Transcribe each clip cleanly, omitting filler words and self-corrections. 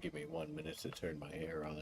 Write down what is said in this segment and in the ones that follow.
Give me 1 minute to turn my hair on.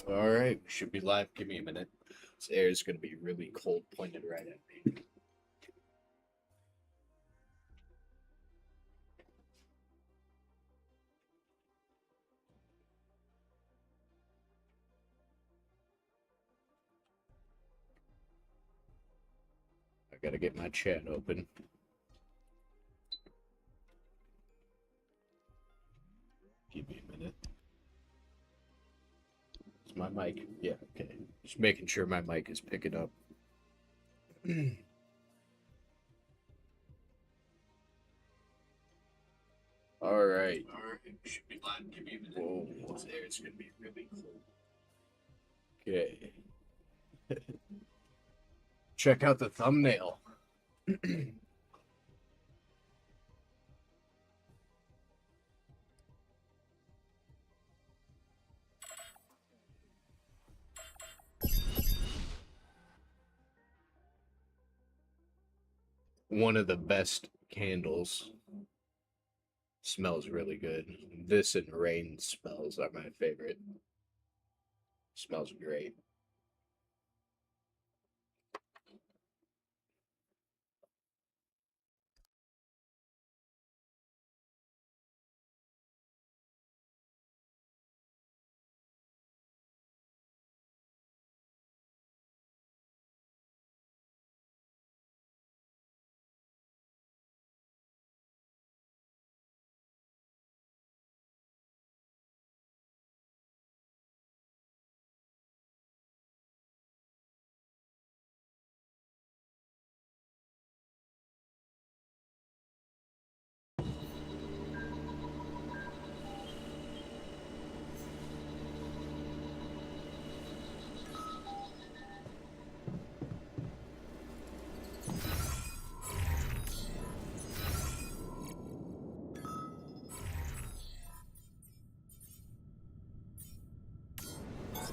All right, we should be live. Give me a minute. This air is going to be really cold, pointed right at me. I got to get my chat open. Give me a minute. Is my mic? Yeah, okay. Just making sure my mic is picking up. All right. We should be live. Give me a minute. Whoa, this air is going to be really cold. Okay. Check out the thumbnail. One of the best candles. Smells really good. This and rain smells are my favorite. Smells great.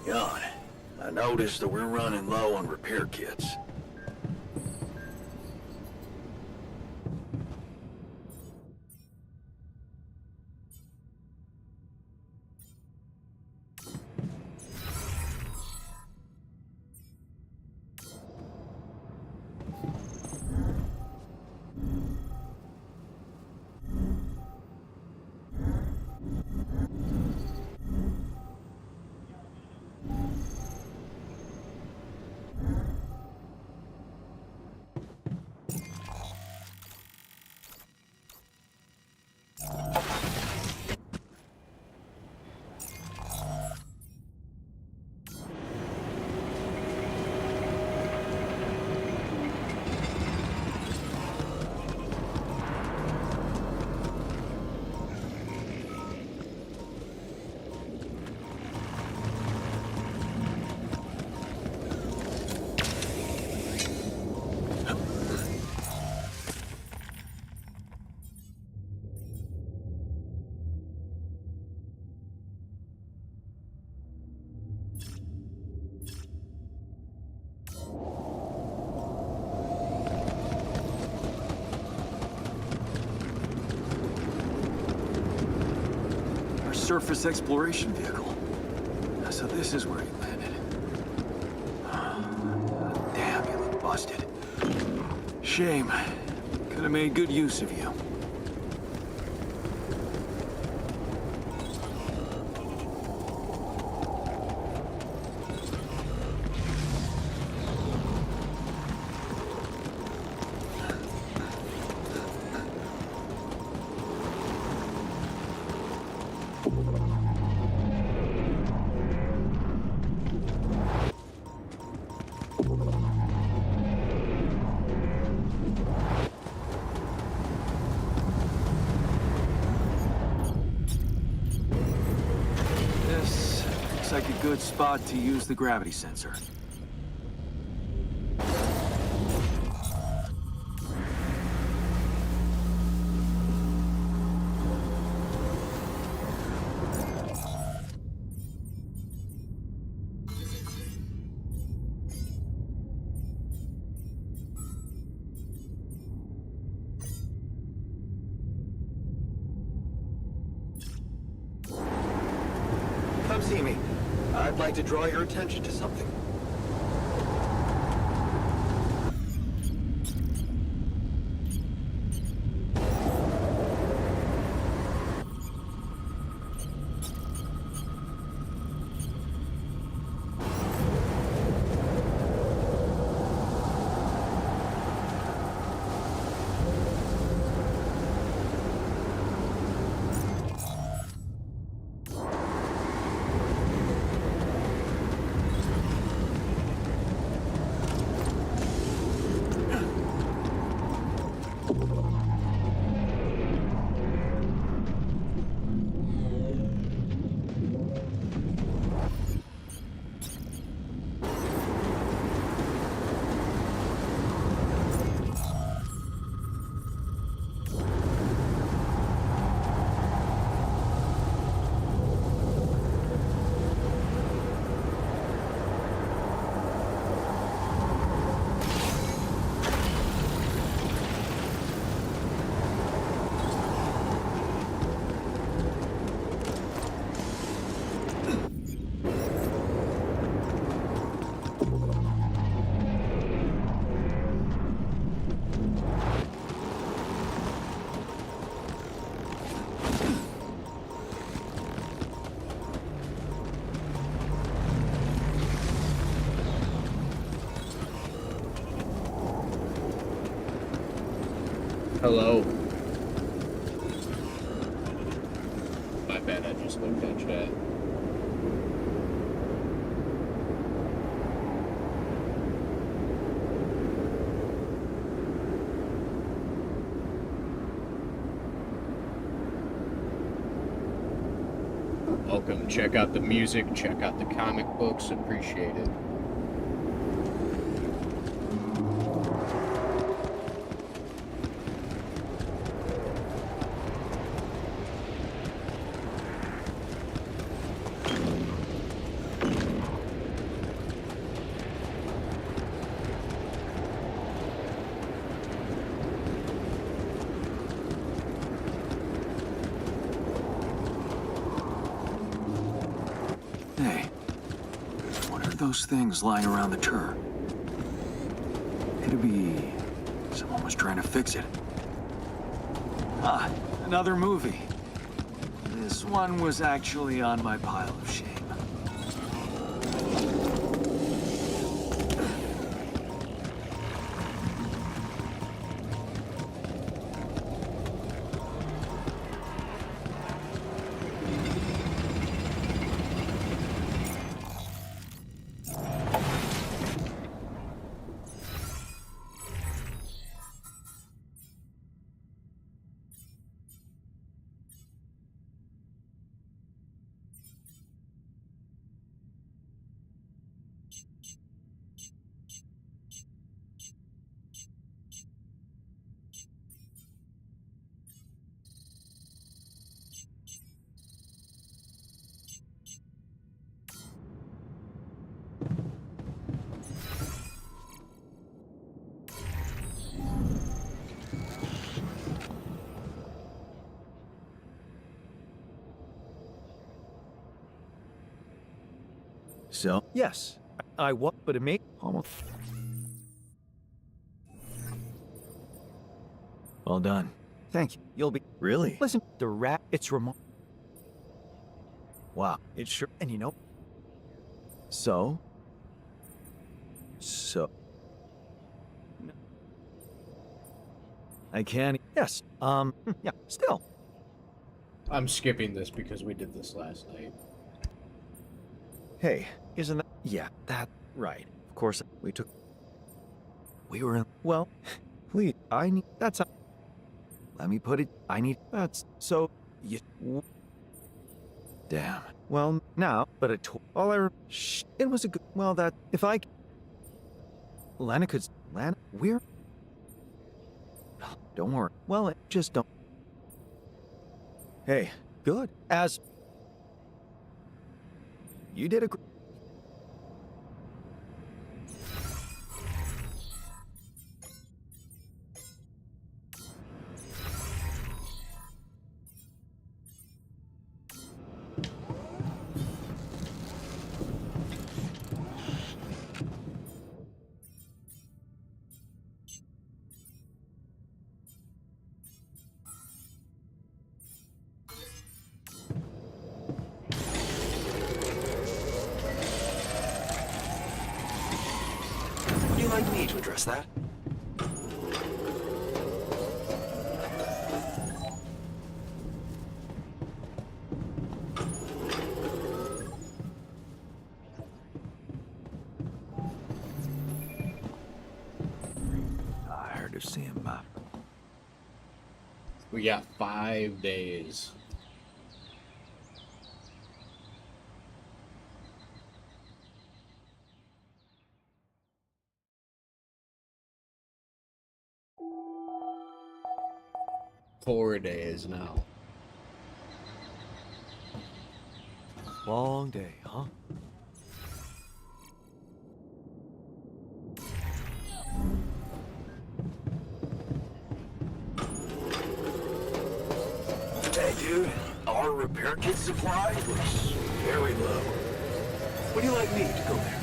Jan, I noticed that we're running low on repair kits. Surface exploration vehicle. So this is where he landed. Damn, you look busted. Shame. Could have made good use of you. like a good spot to use the gravity sensor. Come see me. I'd like to draw your attention to something. Hello. My bad, I just looked at chat. Welcome. Check out the music, check out the comic books, appreciate it. Hey, what are those things lying around the turret? Could it be someone was trying to fix it? Ah, another movie. This one was actually on my pile of shame. So? Yes, I was, but it may almost. Well done. Thank you. You'll be Really? listen. The rat. It's remarkable. Wow. It's sure, and you know. So? I can't. Yes. Yeah. Still. I'm skipping this because we did this last night. Hey, isn't that? Yeah, that right. Of course, we took. We were in. Well, please. I need. That's. Let me put it. I need. That's so. You. Damn. Well, now, but all shh, it was a good, well, that, if I, Lana could, Lana, we're, don't worry. Well, just don't. Hey, good. As, you did a great. Would you like me to address that? Tired of seeing my... We got 5 days. Four days now. Long day, huh? Hey, dude. Our repair kit supply looks very low. Would you like me to go there?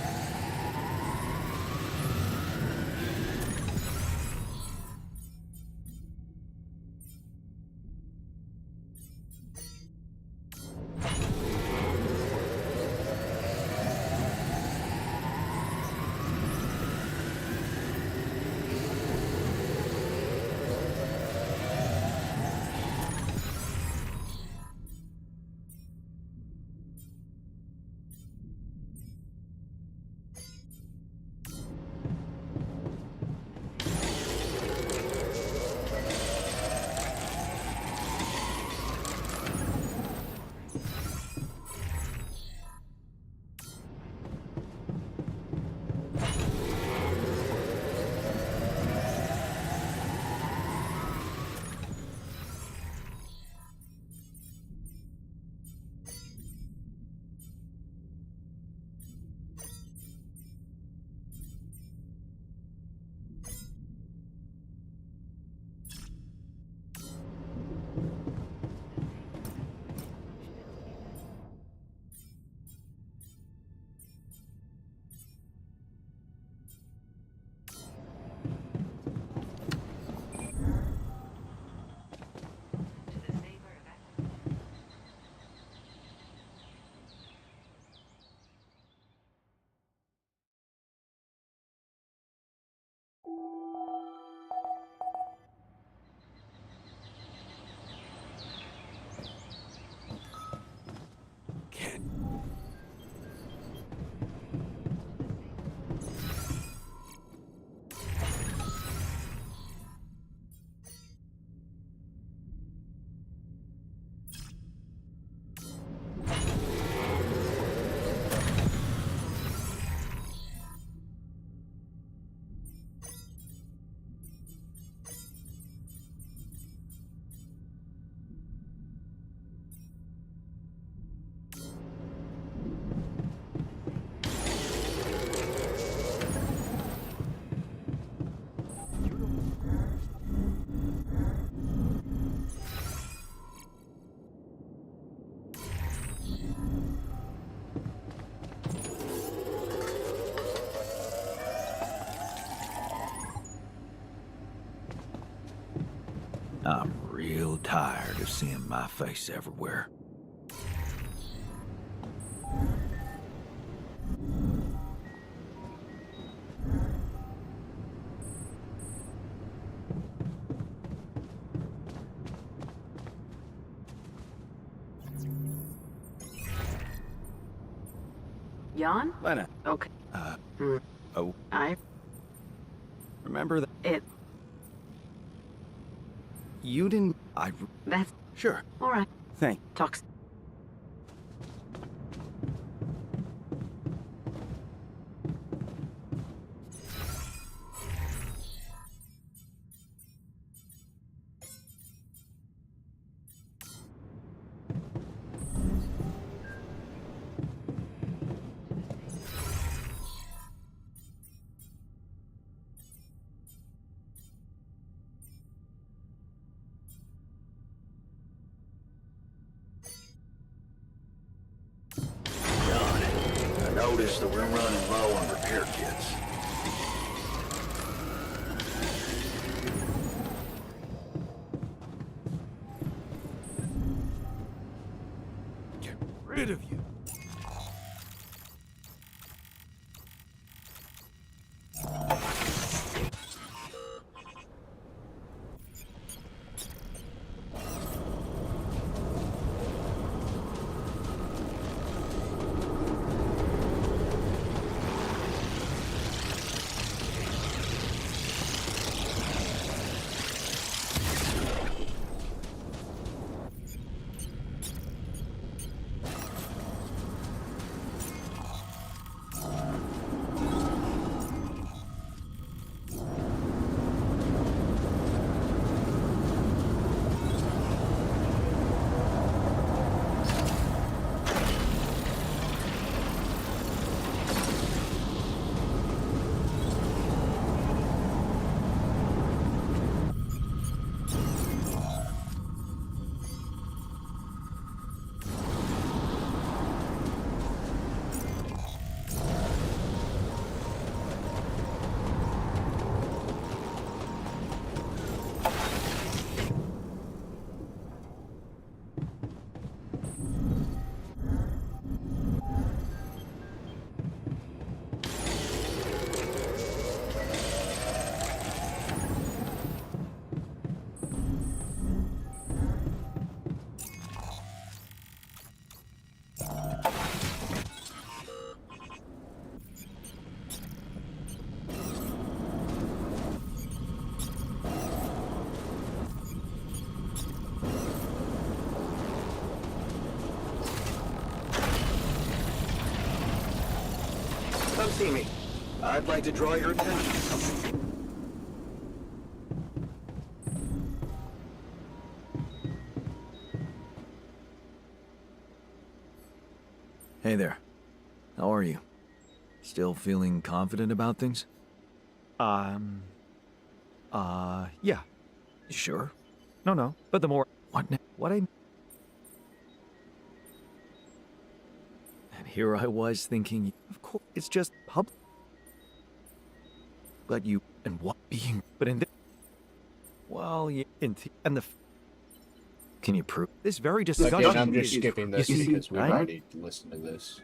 I'm real tired of seeing my face everywhere. Jan? Lena, Okay. oh, I... remember that It... you didn't... That's... Sure, Alright. thank... Talks... noticed that we're running low on repair kits. Get rid of you. Come see me. I'd like to draw your attention to something. Hey there. How are you? Still feeling confident about things? Yeah. You sure? No. But the more. What now? What I. And here I was thinking, Of course, it's just pub. But you. and what being... But in. Well, yeah. And the. Can you prove? This very discussion. Again, I'm just is- skipping this you see, because we've I- already listened to this.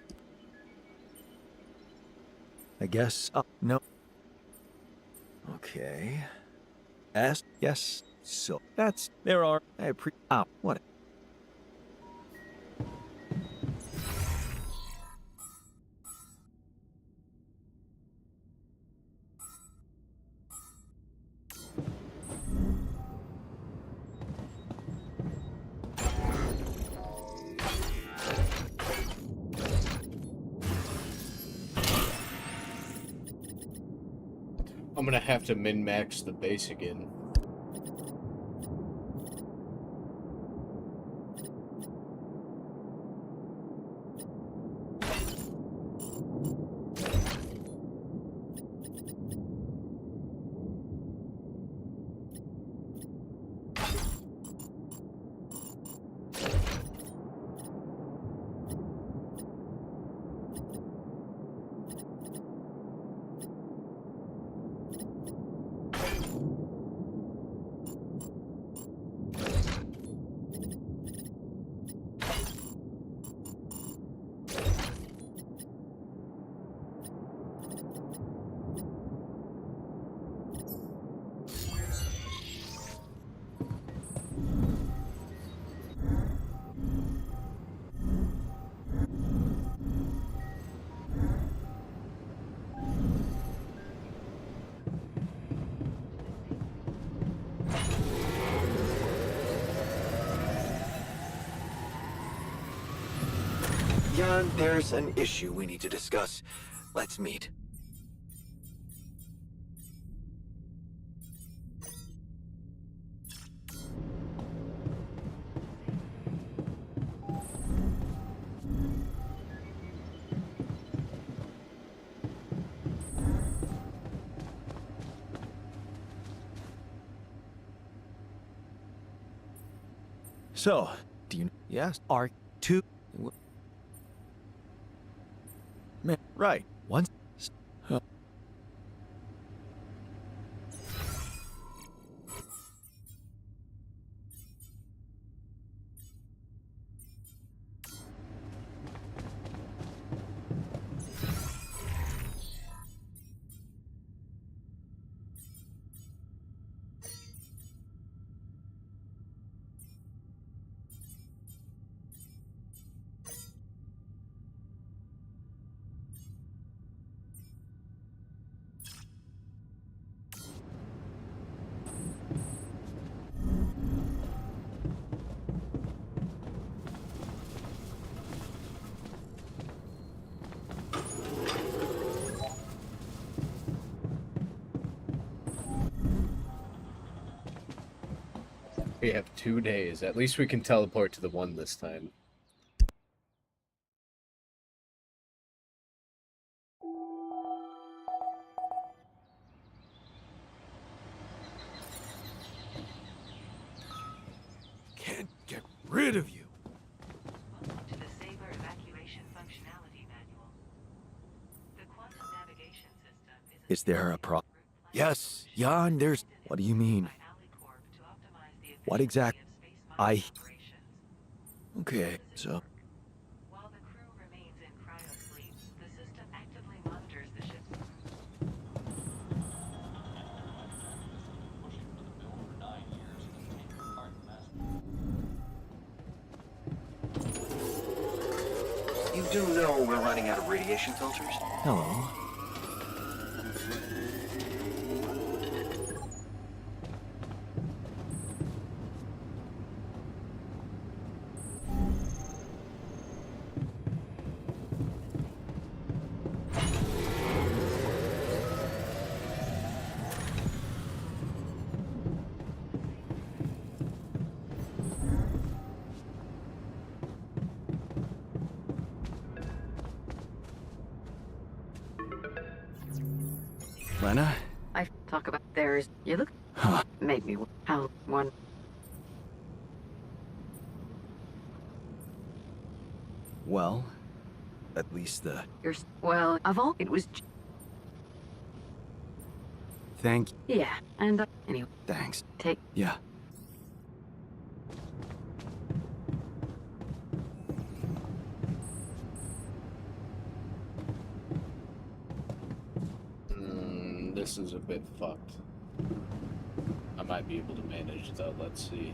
I guess. No. Okay. Yes. So that's. There are. What? I'm gonna have to min-max the base again. Jan, there's an issue we need to discuss. Let's meet. So, do you... Yes. Are two. Man, right. Once. Huh. We have 2 days. At least we can teleport to the one this time. Can't get rid of you. Welcome to the Saber Evacuation Functionality Manual. The quantum navigation system Is there a pro? Yes, Jan, there's... What do you mean? What exact? Okay, so. While the crew remains in cryosleep, the system actively monitors the ship. You do know we're running out of radiation filters? Hello. Lena? I talk about theirs. You look. Huh. Made me. How one. Well, at least the. Well, of all, it was. Thank. Yeah, and anyway, Thanks. take. Yeah. This is a bit fucked. I might be able to manage though, let's see.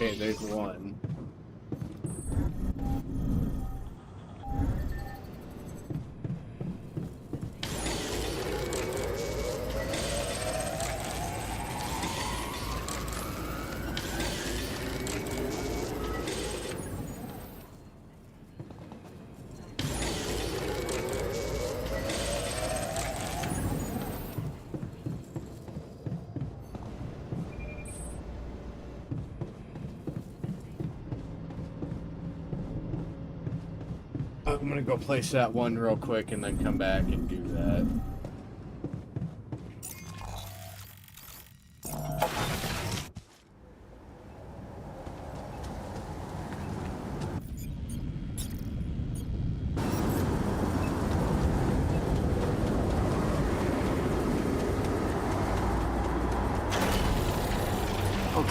Okay, there's one. I'm gonna go place that one real quick and then come back and do that.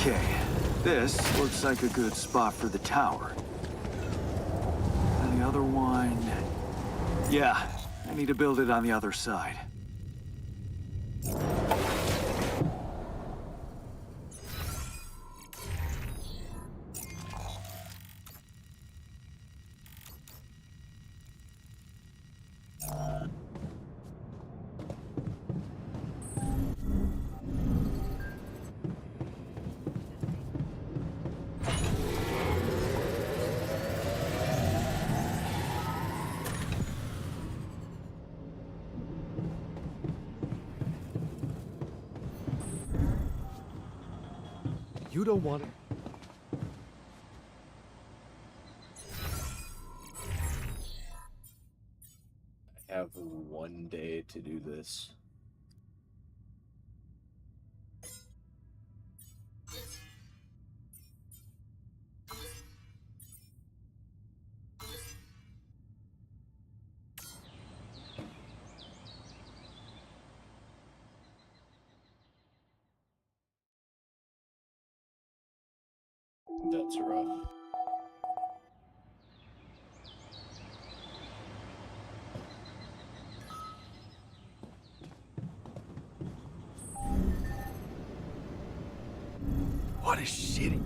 Okay, this looks like a good spot for the tower. And the other one... Yeah, I need to build it on the other side. You don't want it. I have 1 day to do this. That's rough. What a shitty...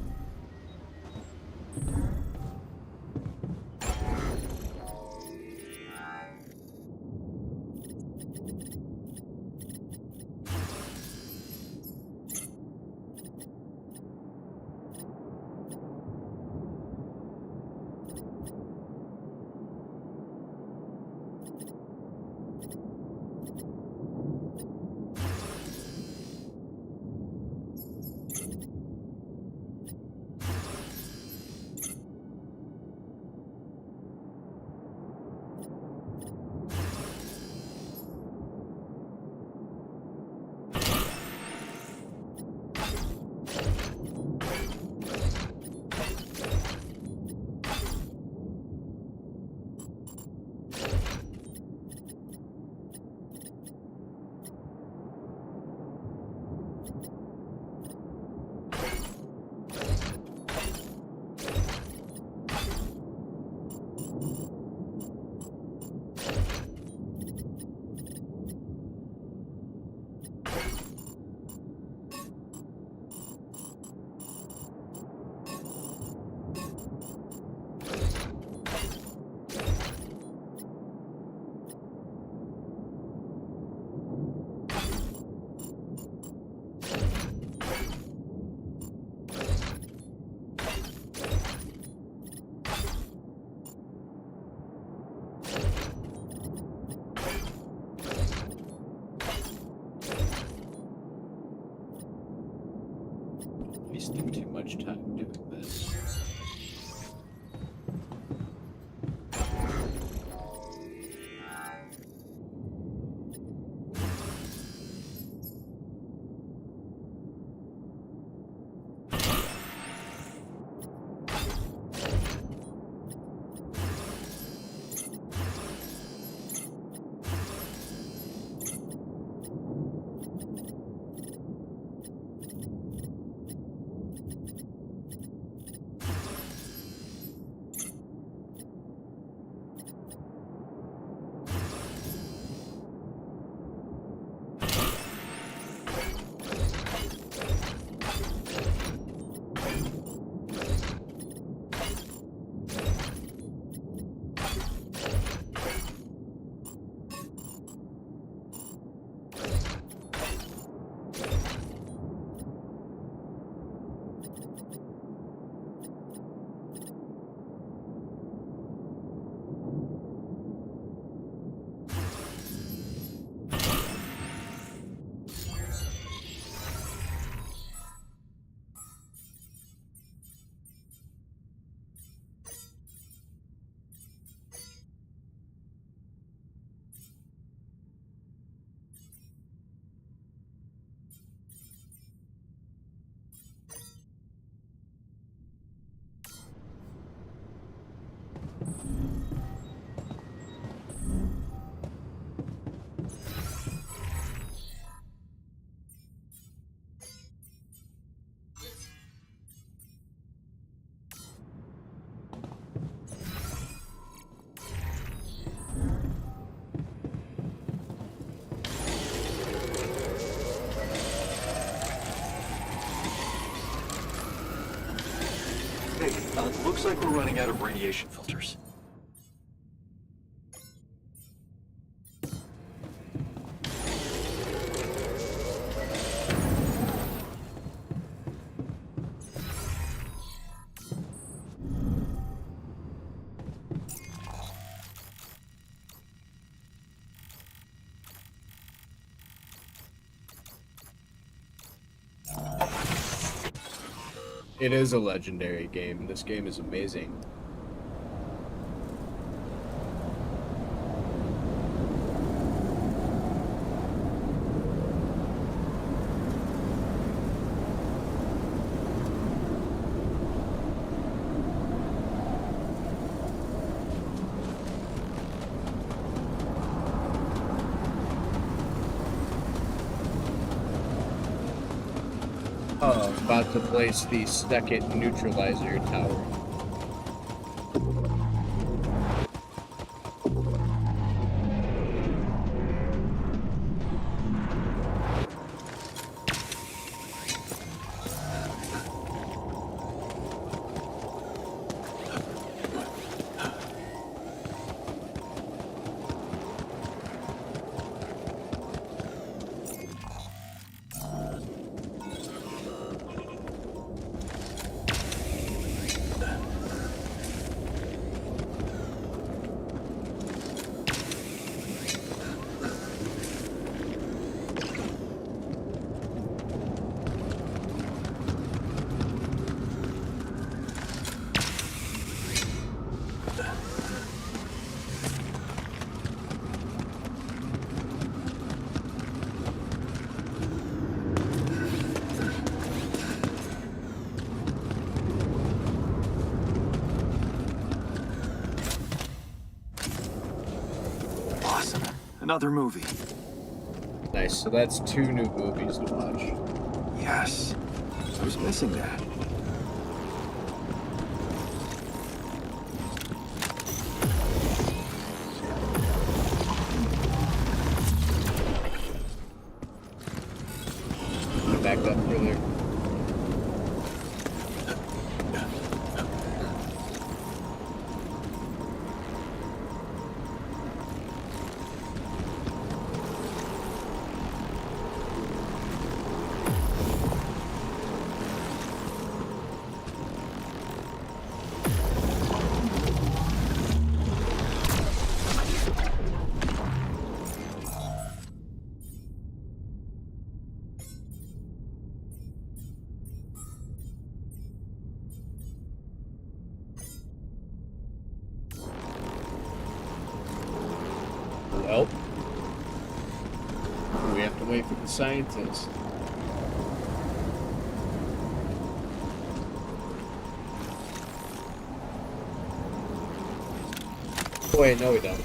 Wasting too much time doing this. Looks like we're running out of radiation filters. It is a legendary game. This game is amazing. About to place the second neutralizer tower. Awesome. Another movie. Nice, so that's 2 new movies to watch. Yes. I was missing that. Back up further. Well, we have to wait for the scientists. Oh, wait, no we don't.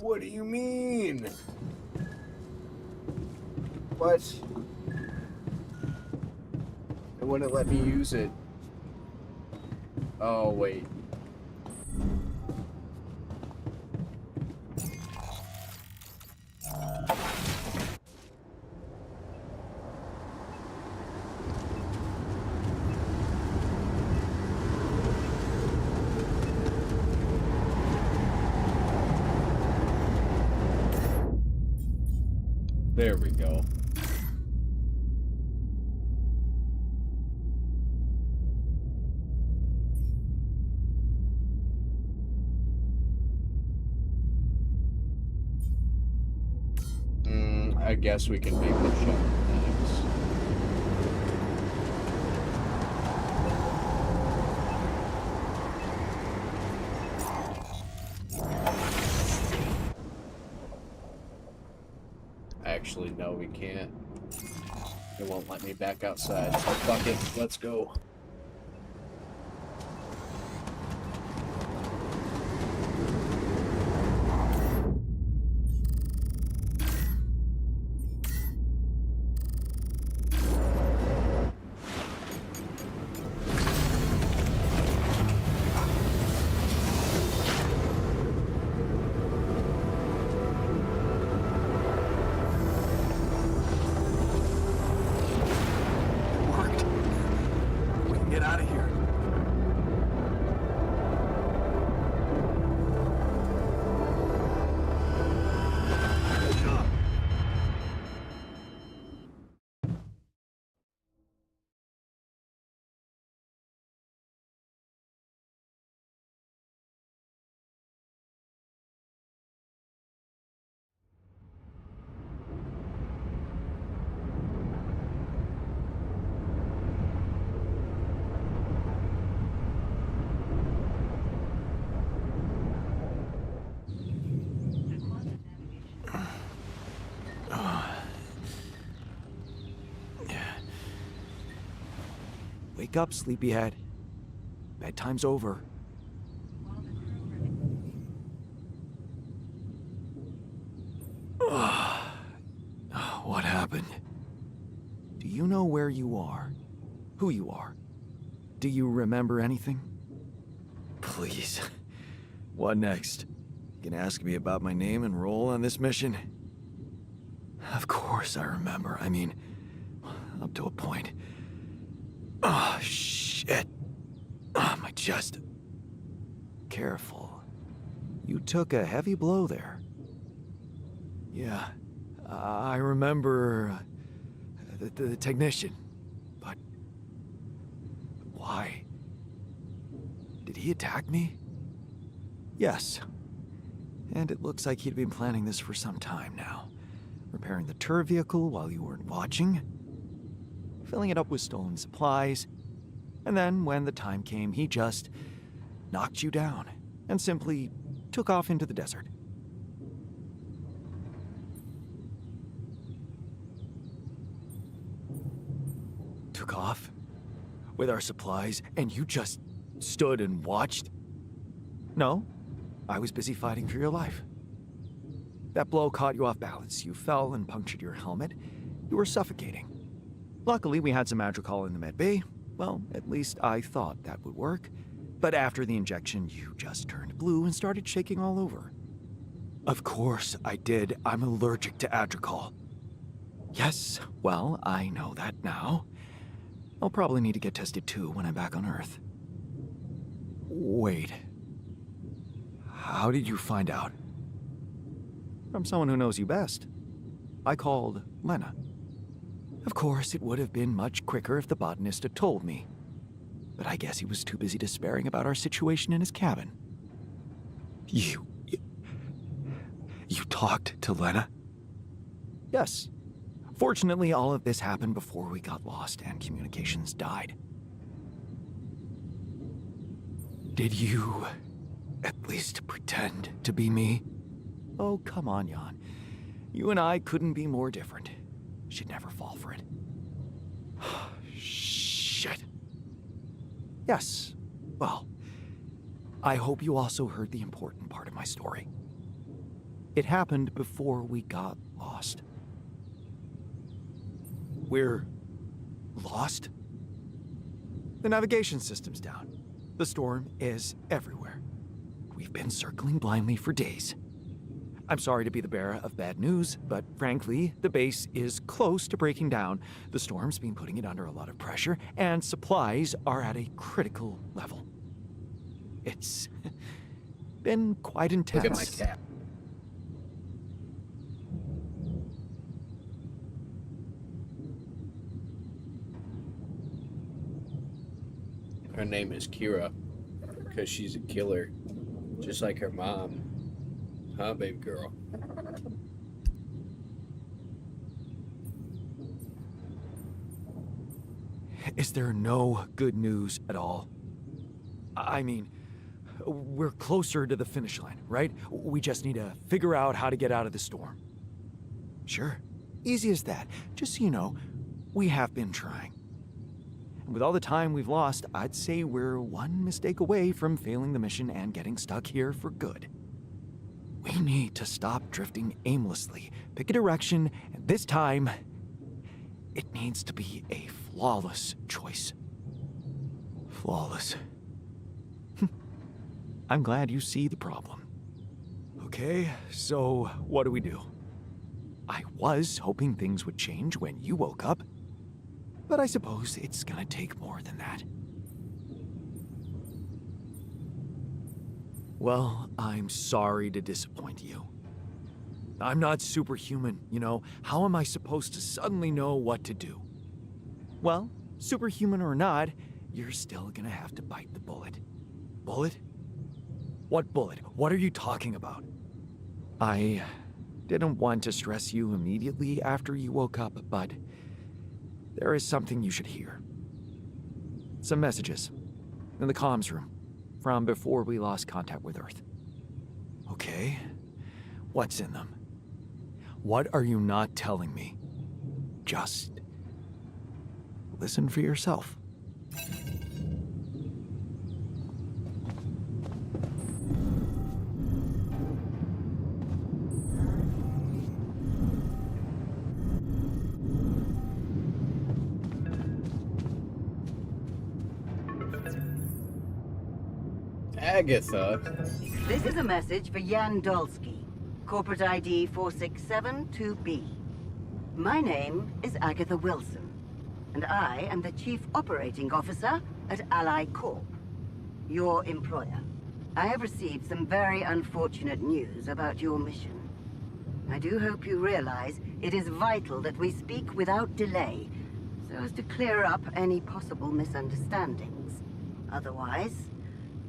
What do you mean? What? It wouldn't let me use it. Oh, wait. There we go. I guess we can make the shuttle next. Actually, no, we can't. It won't let me back outside, so fuck it, let's go. Wake up, sleepyhead. Bedtime's over. While the crew What happened? Do you know where you are? Who you are? Do you remember anything? Please. What next? You can ask me about my name and role on this mission? Of course I remember. I mean, up to a point. Oh, shit. Oh, my chest. Careful. You took a heavy blow there. Yeah, I remember the technician. But why? Did he attack me? Yes. And it looks like he'd been planning this for some time now. Repairing the tour vehicle while you weren't watching. Filling it up with stolen supplies. And then, when the time came, he just knocked you down and simply took off into the desert. Took off? With our supplies, and you just stood and watched? No, I was busy fighting for your life. That blow caught you off balance. You fell and punctured your helmet. You were suffocating. Luckily, we had some Madrigal in the med bay. Well, at least I thought that would work. But after the injection, you just turned blue and started shaking all over. Of course I did. I'm allergic to Adrical. Yes, well, I know that now. I'll probably need to get tested too when I'm back on Earth. Wait. How did you find out? From someone who knows you best. I called Lena. Of course, it would have been much quicker if the botanist had told me. But I guess he was too busy despairing about our situation in his cabin. You talked to Lena? Yes. Fortunately, all of this happened before we got lost and communications died. Did you at least pretend to be me? Oh, come on, Jan. You and I couldn't be more different. She'd never fall for it. Shit. Yes. Well, I hope you also heard the important part of my story. It happened before we got lost. We're lost? The navigation system's down. The storm is everywhere. We've been circling blindly for days. I'm sorry to be the bearer of bad news, but frankly, the base is close to breaking down. The storm's been putting it under a lot of pressure, and supplies are at a critical level. It's been quite intense. Look at my cat. Her name is Kira, because she's a killer, just like her mom. Huh, baby girl? Is there no good news at all? I mean, we're closer to the finish line, right? We just need to figure out how to get out of the storm. Sure, easy as that. Just so you know, we have been trying. And with all the time we've lost, I'd say we're one mistake away from failing the mission and getting stuck here for good. We need to stop drifting aimlessly, pick a direction, and this time, it needs to be a flawless choice. Flawless. I'm glad you see the problem. Okay, so what do we do? I was hoping things would change when you woke up, but I suppose it's gonna take more than that. Well, I'm sorry to disappoint you. I'm not superhuman, you know. How am I supposed to suddenly know what to do? Well, superhuman or not, you're still gonna have to bite the bullet. Bullet? What bullet? What are you talking about? I didn't want to stress you immediately after you woke up, but there is something you should hear. Some messages in the comms room from before we lost contact with Earth. Okay, what's in them? What are you not telling me? Just listen for yourself. Agatha. This is a message for Jan Dolsky, corporate ID 4672B. My name is Agatha Wilson, and I am the Chief Operating Officer at Ally Corp, your employer. I have received some very unfortunate news about your mission. I do hope you realize it is vital that we speak without delay, so as to clear up any possible misunderstandings. Otherwise,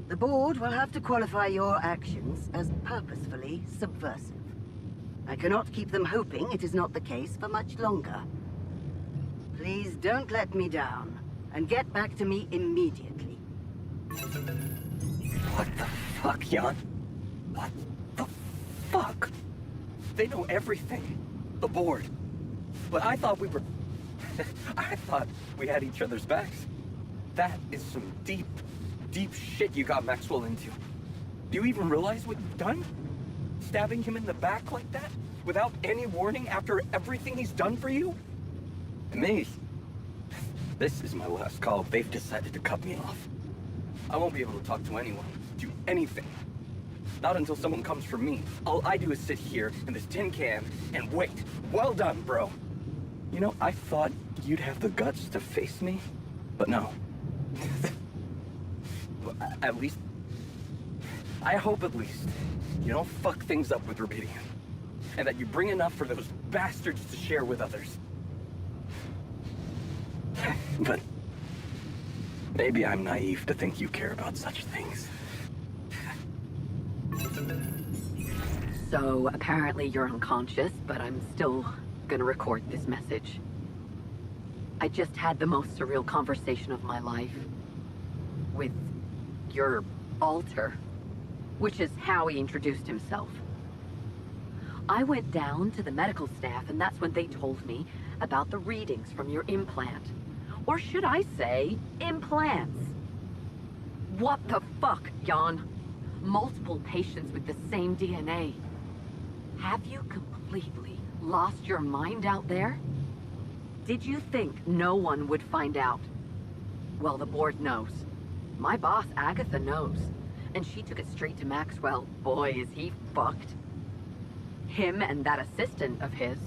the board will have to qualify your actions as purposefully subversive. I cannot keep them hoping it is not the case for much longer. Please don't let me down, and get back to me immediately. What the fuck, Jan? What the fuck? They know everything. The board. But I thought we were... I thought we had each other's backs. That is some deep shit you got Maxwell into. Do you even realize what you've done? Stabbing him in the back like that? Without any warning after everything he's done for you? And me? This is my last call. They've decided to cut me off. I won't be able to talk to anyone, do anything. Not until someone comes for me. All I do is sit here in this tin can and wait. Well done, bro. You know, I thought you'd have the guts to face me, but no. At least, I hope at least, you don't fuck things up with Rubidium. And that you bring enough for those bastards to share with others. But maybe I'm naive to think you care about such things. So apparently you're unconscious, but I'm still gonna record this message. I just had the most surreal conversation of my life with your alter, which is how he introduced himself. I went down to the medical staff, and that's when they told me about the readings from your implant. Or should I say, implants? What the fuck, Jan? Multiple patients with the same DNA. Have you completely lost your mind out there? Did you think no one would find out? Well, the board knows. My boss, Agatha, knows. And she took it straight to Maxwell. Boy, is he fucked. Him and that assistant of his.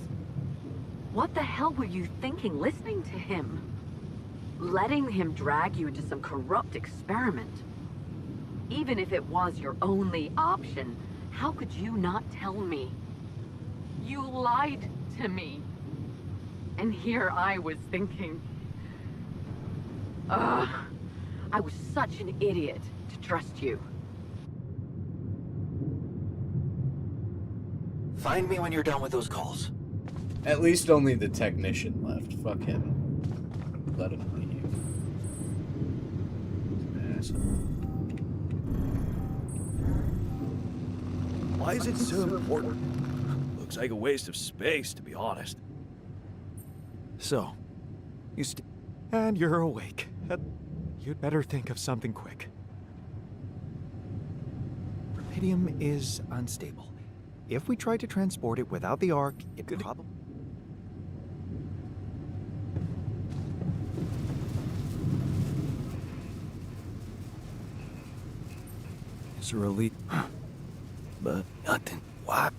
What the hell were you thinking listening to him? Letting him drag you into some corrupt experiment. Even if it was your only option, how could you not tell me? You lied to me. And here I was thinking... I was such an idiot to trust you. Find me when you're done with those calls. At least only the technician left. Fuck him. Let him leave. Asshole. Why is it so important? Looks like a waste of space, to be honest. So, and you're awake. You'd better think of something quick. Rubidium is unstable. If we tried to transport it without the Ark, it could probably... Is there a leak? But nothing. What?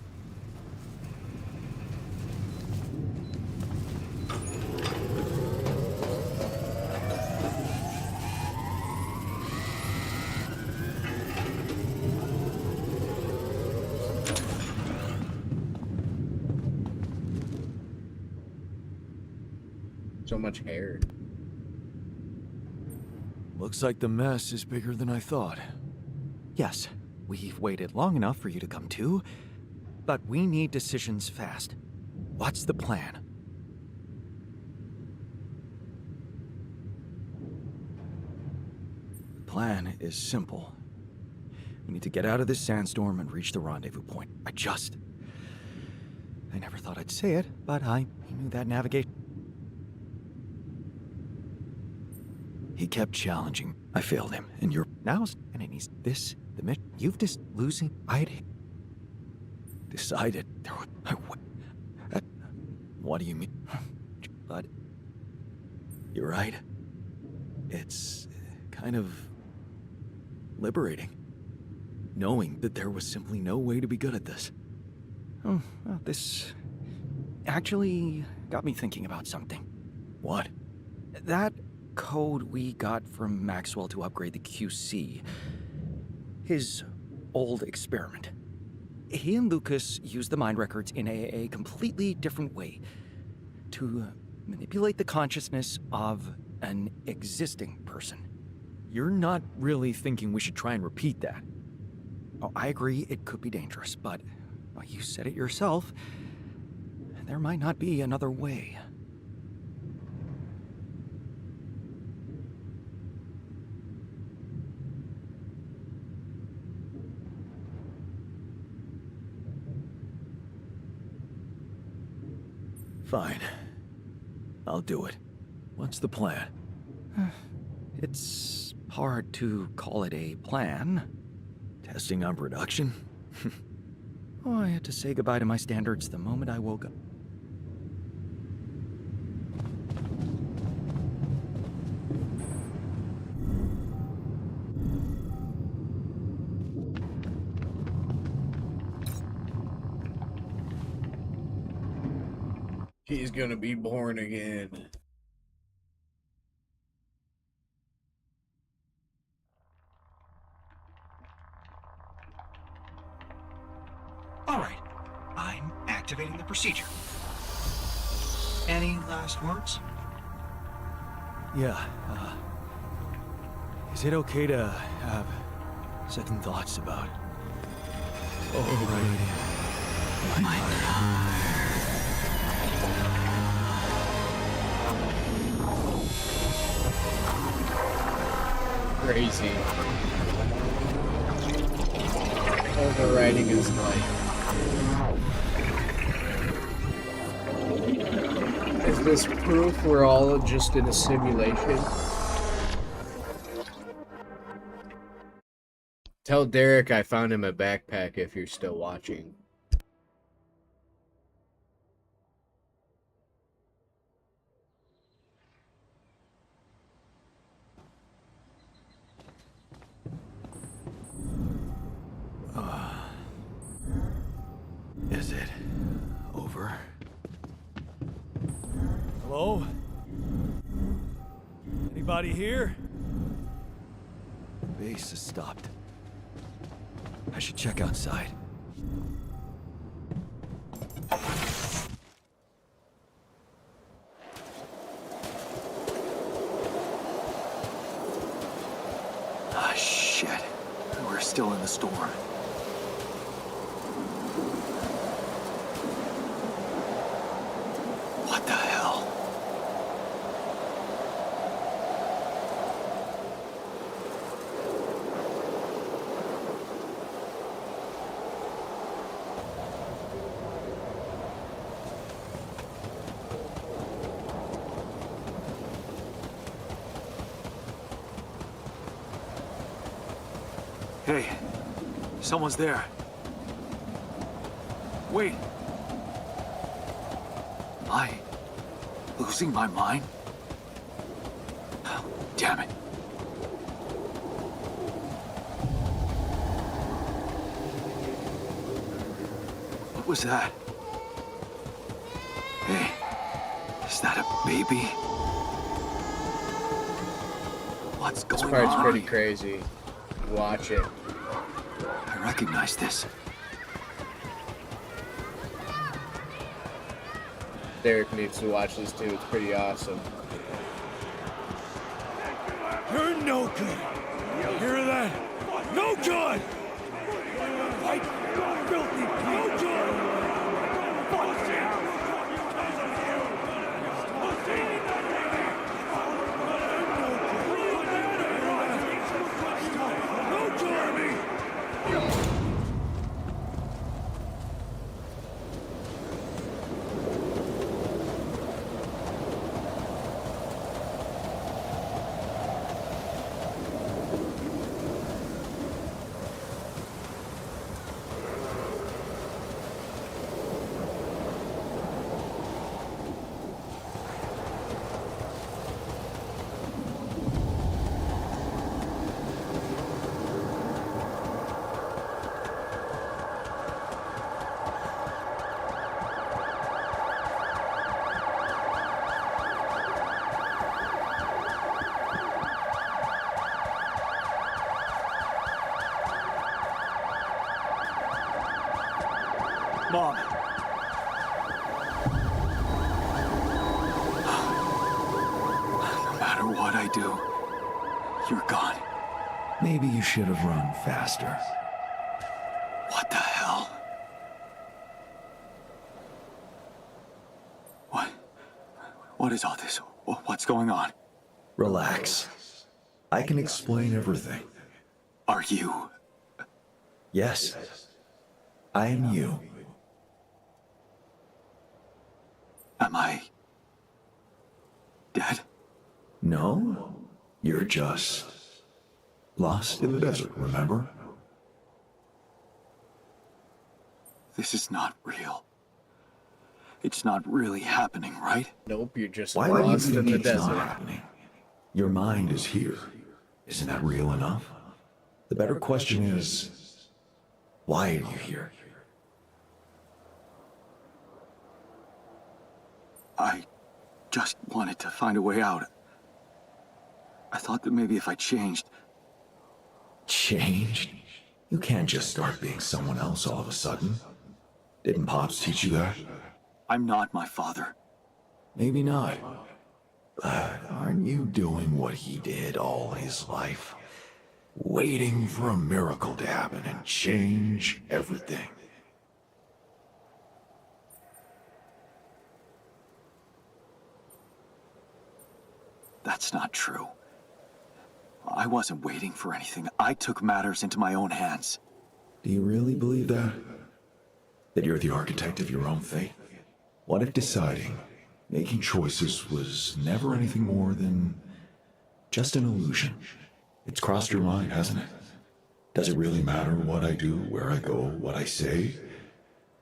So much hair. Looks like the mess is bigger than I thought. Yes, we've waited long enough for you to come to, but we need decisions fast. What's the plan? The plan is simple. We need to get out of this sandstorm and reach the rendezvous point. I never thought I'd say it, but I knew that navigation. He kept challenging. I failed him, and you're now, and he's this, the mission. You've just losing. I'd decided there would. What do you mean? But you're right. It's kind of liberating, knowing that there was simply no way to be good at this. Oh, well, this actually got me thinking about something. What? That code we got from Maxwell to upgrade the QC. His old experiment. He and Lucas used the mind records in a completely different way to manipulate the consciousness of an existing person. You're not really thinking we should try and repeat that? Oh, I agree it could be dangerous, but well, you said it yourself. There might not be another way. Fine. I'll do it. What's the plan? It's hard to call it a plan. Testing on production? Oh, I had to say goodbye to my standards the moment I woke up. He's gonna be born again. All right. I'm activating the procedure. Any last words? Yeah, is it okay to have second thoughts about... Oh, right. Crazy. Overriding his life. Is this proof we're all just in a simulation? Tell Derek I found him a backpack if you're still watching. is it? Over. Hello? Anybody here? Base has stopped. I should check outside. Ah, shit. We're still in the storm. What the hell? Hey, someone's there. Wait. Am I losing my mind? Oh, damn it. What was that? Hey, is that a baby? What's This going part's on? pretty crazy. Watch it. I recognize this. Derek needs to watch this too. It's pretty awesome. You're no good. You hear that? No good! White, filthy, no good! No Jeremy! Mom. No matter what I do, you're gone. Maybe you should have run faster. What the hell? What is all this? What's going on? Relax. I can explain everything. Are you? Yes. I am you. Am I dead? No. You're just lost in the desert, remember? This is not real. It's not really happening, right? Nope, you're just Why do you lost in think the it's desert. not happening? Your mind is here. Isn't that real enough? The better question is, why are you here? I just wanted to find a way out. I thought that maybe if I changed... Changed? You can't just start being someone else all of a sudden. Didn't Pops teach you that? I'm not my father. Maybe not. But aren't you doing what he did all his life? Waiting for a miracle to happen and change everything. That's not true. I wasn't waiting for anything. I took matters into my own hands. Do you really believe that? That you're the architect of your own fate? What if deciding, making choices was never anything more than just an illusion? It's crossed your mind, hasn't it? Does it really matter what I do, where I go, what I say?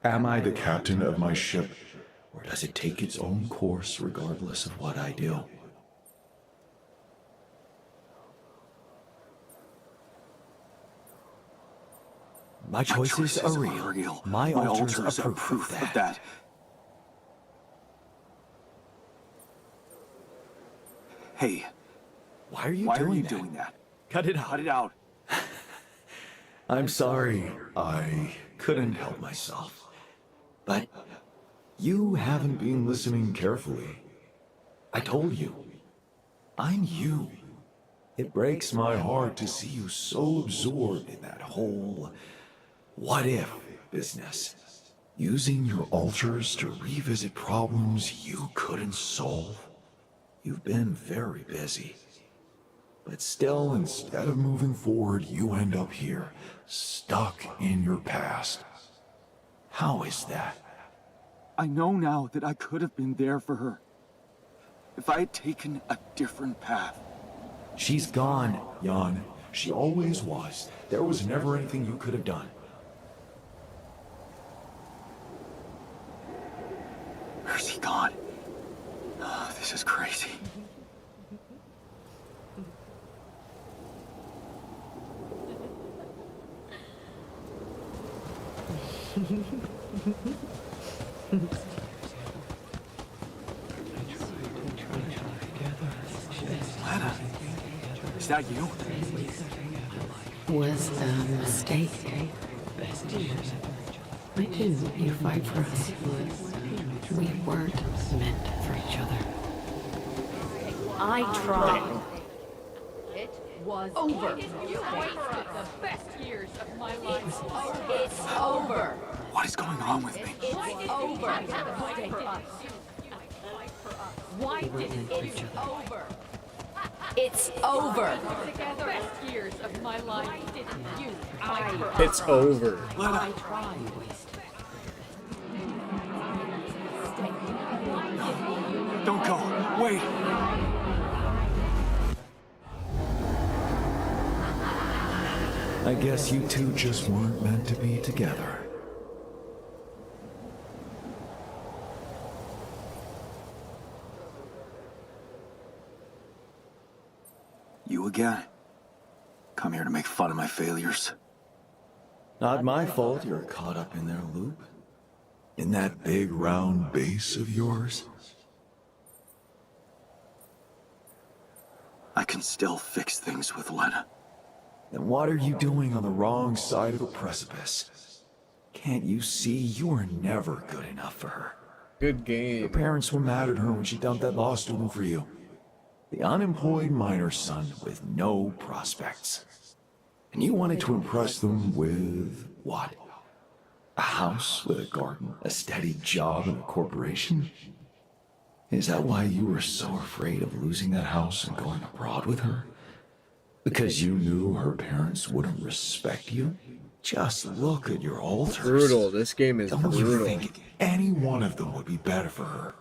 Am I the captain of my ship, or does it take its own course regardless of what I do? My choices are real. My altars are proof of that. Hey, Why are you why doing are you that? doing that? Cut it out. Cut it out. I'm sorry. I couldn't help myself. But you haven't been listening carefully. I told you. I'm you. It breaks my heart to see you so absorbed in that whole what if business. Using your altars to revisit problems you couldn't solve. You've been very busy. But still, instead of moving forward, you end up here, stuck in your past. How is that? I know now that I could have been there for her. If I had taken a different path. She's gone, Jan. She always was. There was never anything you could have done. Where's he gone? Oh, this is crazy. Lana, is that you? Was a mistake. I didn't want you to fight for us. We weren't meant for each other. I tried. It was over. You wasted the best years of my life. It's over. What is going on with me? It's over. Fight for us. Why didn't it over? It's over. The best years of my life. Didn't you fight for us? It's over. Lana, don't go. Wait. I guess you two just weren't meant to be together. You again? Come here to make fun of my failures. Not my fault you're caught up in their loop. In that big round base of yours. I can still fix things with Lena. Then what are you doing on the wrong side of a precipice? Can't you see you were never good enough for her? Good Her game. parents were mad at her when she dumped that law student for you. The unemployed miner son with no prospects. And you wanted to impress them with what? A house with a garden, a steady job, and a corporation? Is that why you were so afraid of losing that house and going abroad with her? Because you knew her parents wouldn't respect you? Just look at your altars. Brutal. This game is Don't you brutal. think any one of them would be better for her?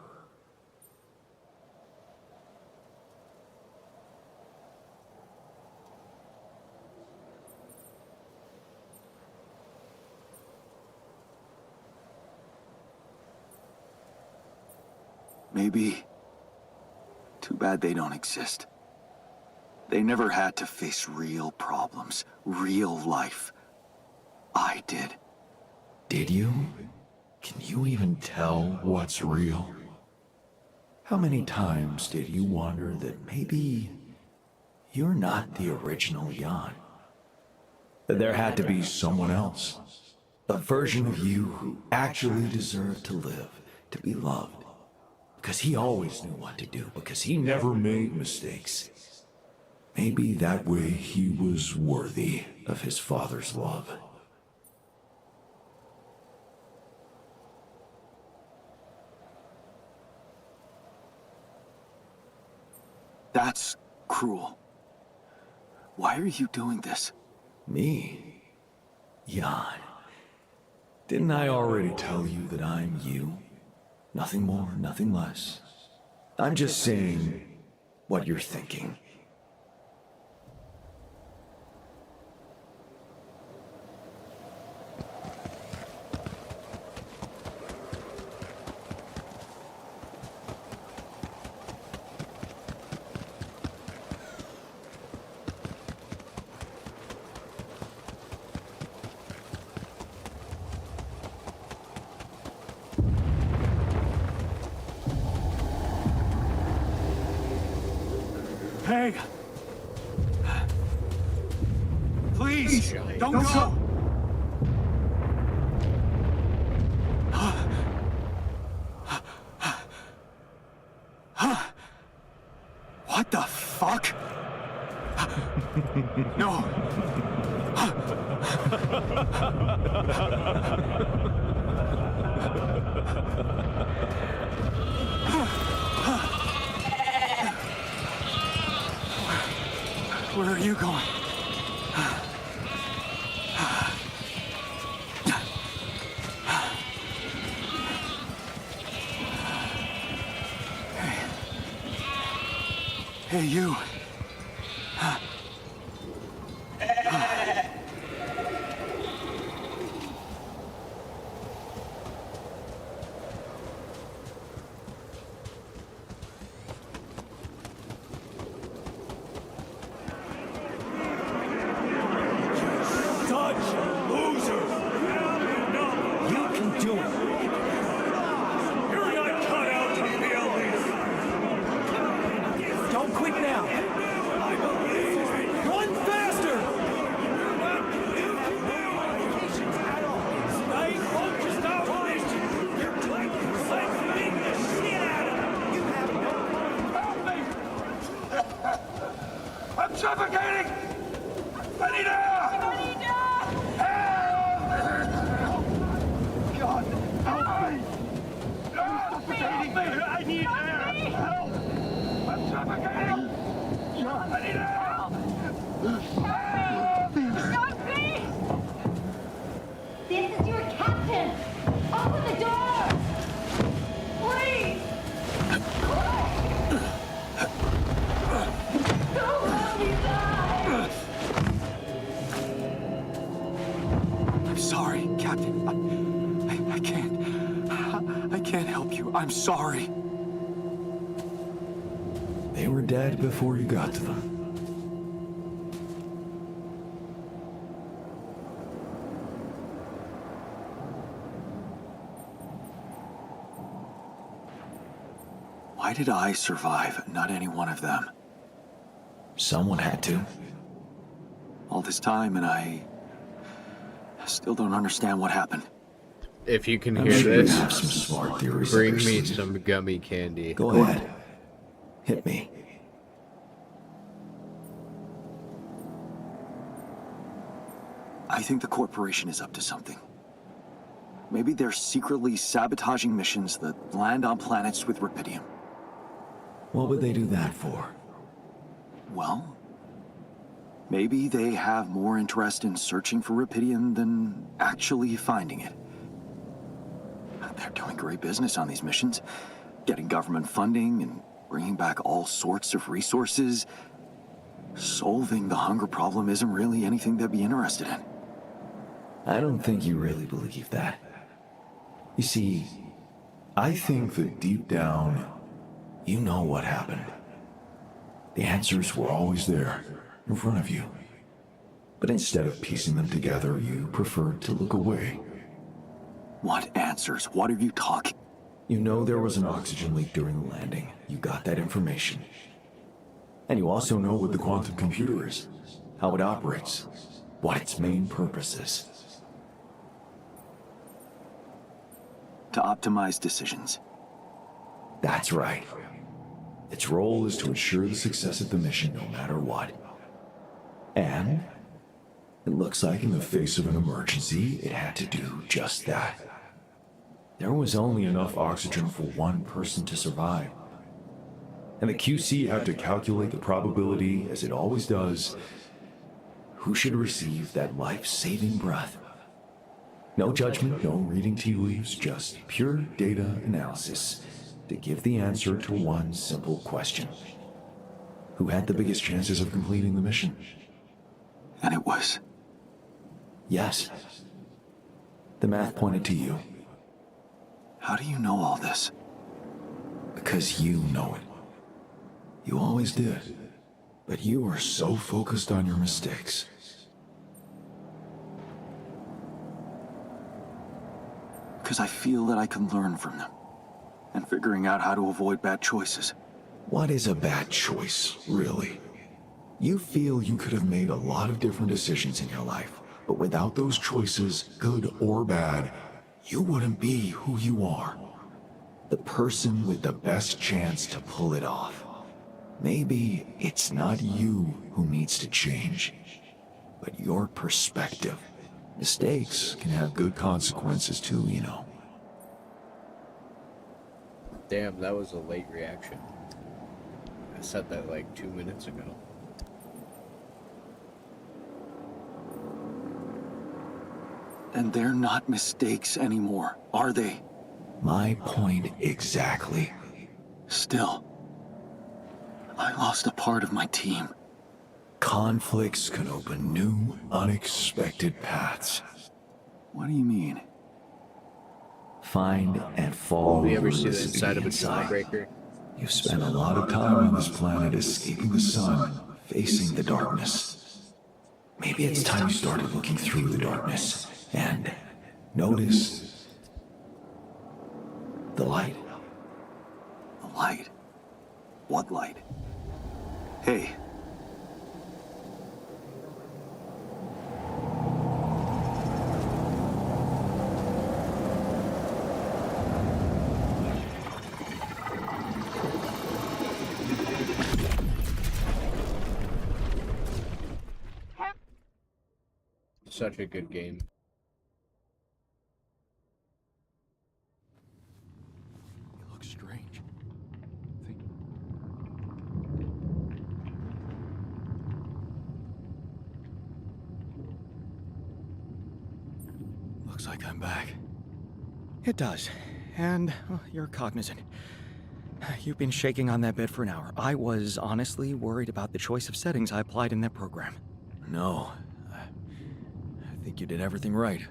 Maybe. Too bad they don't exist. They never had to face real problems, real life. I did. Did you? Can you even tell what's real? How many times did you wonder that maybe you're not the original Jan? That there had to be someone else. A version of you who actually deserved to live, to be loved. Because he always knew what to do, because he never made mistakes. Maybe that way he was worthy of his father's love. That's cruel. Why are you doing this? Me? Jan. Didn't I already tell you that I'm you? Nothing more, nothing less. I'm just saying what you're thinking. Hey! Please, Giant. don't go! What the fuck? No. Where are you going? Hey, you. I'm suffocating! I need air! Help! God, help me! Help me! I need air! Help! I'm suffocating! I need air! This is your captain! Open the door! Please! Don't let me die! I'm sorry, Captain. I can't. I can't help you. I'm sorry. They were dead before you got to them. Why did I survive, not any one of them? Someone had to. All this time, and I still don't understand what happened. If you can I'm hear sure you this, have some smart theories. bring up your me sleeve. some gummy candy. Go ahead. Hit me. I think the corporation is up to something. Maybe they're secretly sabotaging missions that land on planets with rubidium. What would they do that for? Well, maybe they have more interest in searching for rubidium than actually finding it. They're doing great business on these missions, getting government funding and bringing back all sorts of resources. Solving the hunger problem isn't really anything they'd be interested in. I don't think you really believe that. You see, I think that deep down, you know what happened. The answers were always there, in front of you. But instead of piecing them together, you preferred to look away. What answers? What are you talking? You know there was an oxygen leak during the landing. You got that information. And you also know what the quantum computer is, how it operates, what its main purpose is. To optimize decisions. That's right. Its role is to ensure the success of the mission no matter what. And it looks like in the face of an emergency, it had to do just that. There was only enough oxygen for one person to survive. And the QC had to calculate the probability, as it always does, who should receive that life-saving breath. No judgment, no reading tea leaves, just pure data analysis to give the answer to one simple question. Who had the biggest chances of completing the mission? And it was. Yes. The math pointed to you. How do you know all this? Because you know it. You always did. But you were so focused on your mistakes. Because I feel that I can learn from them. And figuring out how to avoid bad choices. What is a bad choice, really? You feel you could have made a lot of different decisions in your life, but without those choices, good or bad, you wouldn't be who you are. The person with the best chance to pull it off. Maybe it's not you who needs to change, but your perspective. Mistakes can have good consequences too, you know. Damn, that was a late reaction. I said that like 2 minutes ago. And they're not mistakes anymore, are they? My point exactly. Still, I lost a part of my team. Conflicts can open new, unexpected paths. What do you mean? Find and follow You ever see the Ulysses inside of a inside. jawbreaker? You've spent a lot of time on this planet escaping the sun, facing the darkness. Maybe it's time you started looking through the darkness and notice the light. The light? What light? Hey. Such a good game. You look strange. Looks like I'm back. It does. And you're cognizant. You've been shaking on that bed for an hour. I was honestly worried about the choice of settings I applied in that program. No. I think you did everything right.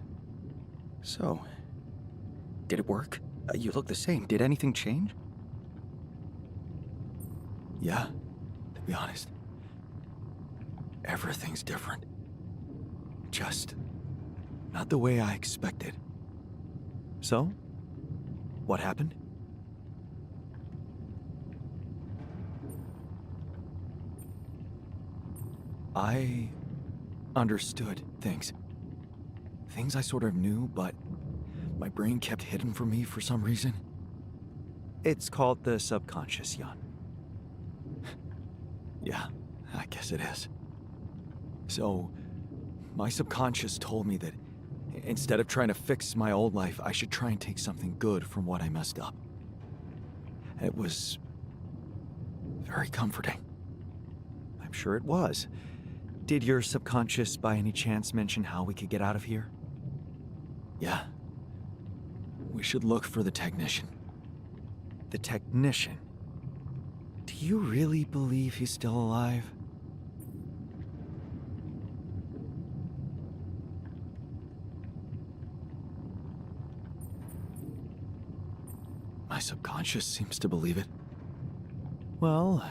So, did it work? You look the same. Did anything change? Yeah, to be honest. Everything's different. Just not the way I expected. So, what happened? I understood things. Things I sort of knew, but my brain kept hidden from me for some reason. It's called the subconscious, Jan. Yeah, I guess it is. So, my subconscious told me that instead of trying to fix my old life, I should try and take something good from what I messed up. It was very comforting. I'm sure it was. Did your subconscious by any chance mention how we could get out of here? Yeah. We should look for the technician. The technician? Do you really believe he's still alive? My subconscious seems to believe it. Well,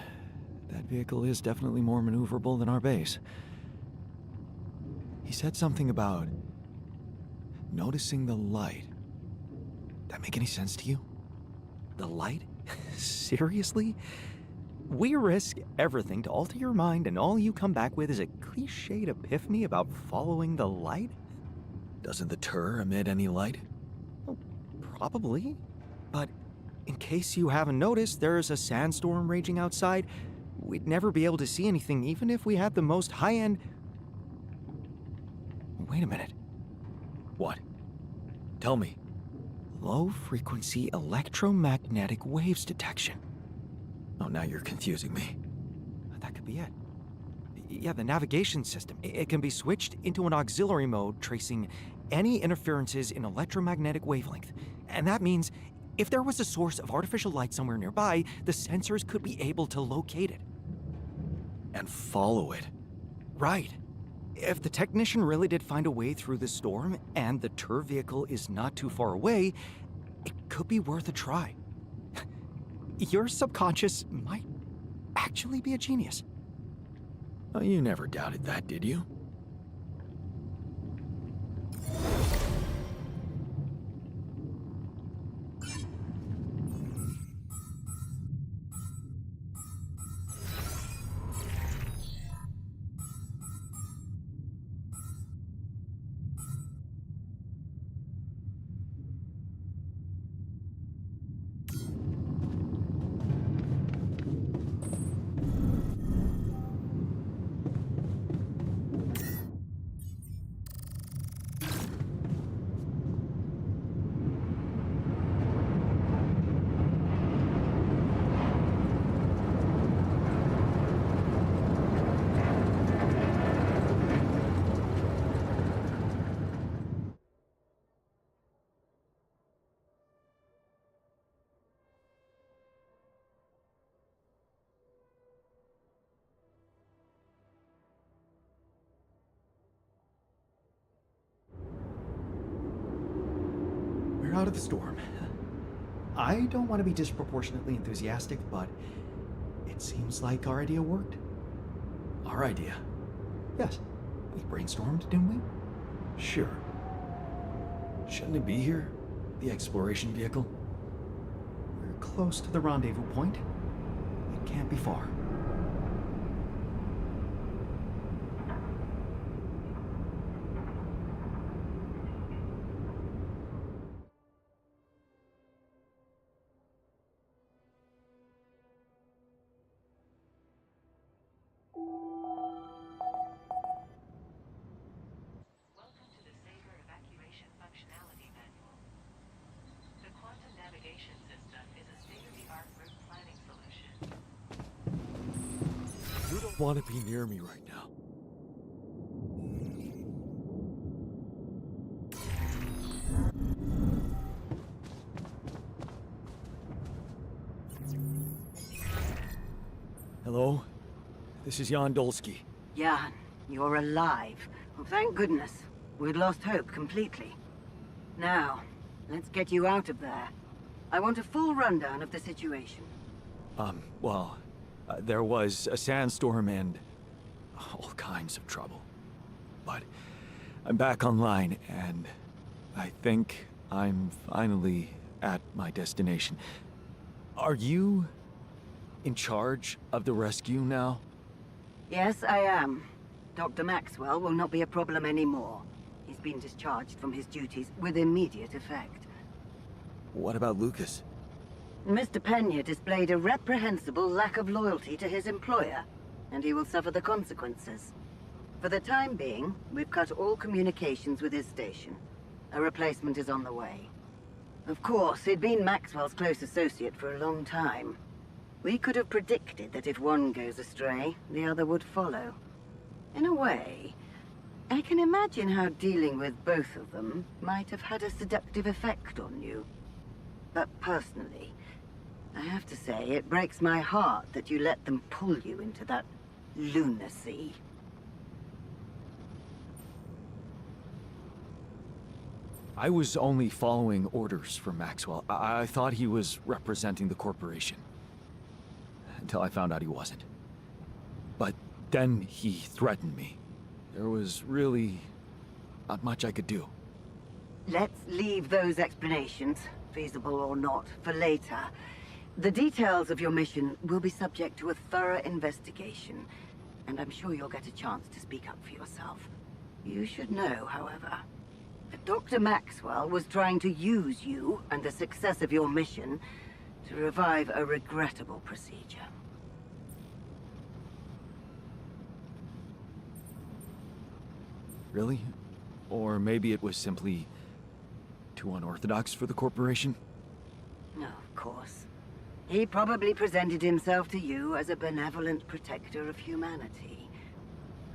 that vehicle is definitely more maneuverable than our base. He said something about noticing the light. That make any sense to you? The light? Seriously? We risk everything to alter your mind, and all you come back with is a cliched epiphany about following the light? Doesn't the tur emit any light? Well, probably. But in case you haven't noticed, there's a sandstorm raging outside. We'd never be able to see anything, even if we had the most high-end... Wait a minute. What? Tell me. Low-frequency electromagnetic waves detection. Oh, now you're confusing me. That could be it. Yeah, the navigation system. It can be switched into an auxiliary mode, tracing any interferences in electromagnetic wavelength. And that means if there was a source of artificial light somewhere nearby, the sensors could be able to locate it. And follow it. Right. If the technician really did find a way through the storm, and the tur vehicle is not too far away, it could be worth a try. Your subconscious might actually be a genius. Oh, you never doubted that, did you? out of the storm. I don't want to be disproportionately enthusiastic, but it seems like our idea worked. Our idea? Yes. We brainstormed, didn't we? Sure. Shouldn't it be here? The exploration vehicle? We're close to the rendezvous point. It can't be far. Welcome to the Saber Evacuation Functionality Manual. The quantum navigation system is a state-of-the-art route planning solution. You don't want to be near me right now. Hello? This is Jan Dolsky. Jan, you're alive. Well, thank goodness. We'd lost hope completely. Now, let's get you out of there. I want a full rundown of the situation. There was a sandstorm and all kinds of trouble. But I'm back online, and I think I'm finally at my destination. Are you in charge of the rescue now? Yes, I am. Dr. Maxwell will not be a problem anymore. He's been discharged from his duties with immediate effect. What about Lucas? Mr. Pena displayed a reprehensible lack of loyalty to his employer, and he will suffer the consequences. For the time being, we've cut all communications with his station. A replacement is on the way. Of course, he'd been Maxwell's close associate for a long time. We could have predicted that if one goes astray, the other would follow. In a way, I can imagine how dealing with both of them might have had a seductive effect on you. But personally, I have to say, it breaks my heart that you let them pull you into that lunacy. I was only following orders from Maxwell. I thought he was representing the corporation. Until I found out he wasn't. But then he threatened me. There was really not much I could do. Let's leave those explanations, feasible or not, for later. The details of your mission will be subject to a thorough investigation, and I'm sure you'll get a chance to speak up for yourself. You should know, however, that Dr. Maxwell was trying to use you and the success of your mission to revive a regrettable procedure. Really? Or maybe it was simply too unorthodox for the corporation? No, of course. He probably presented himself to you as a benevolent protector of humanity.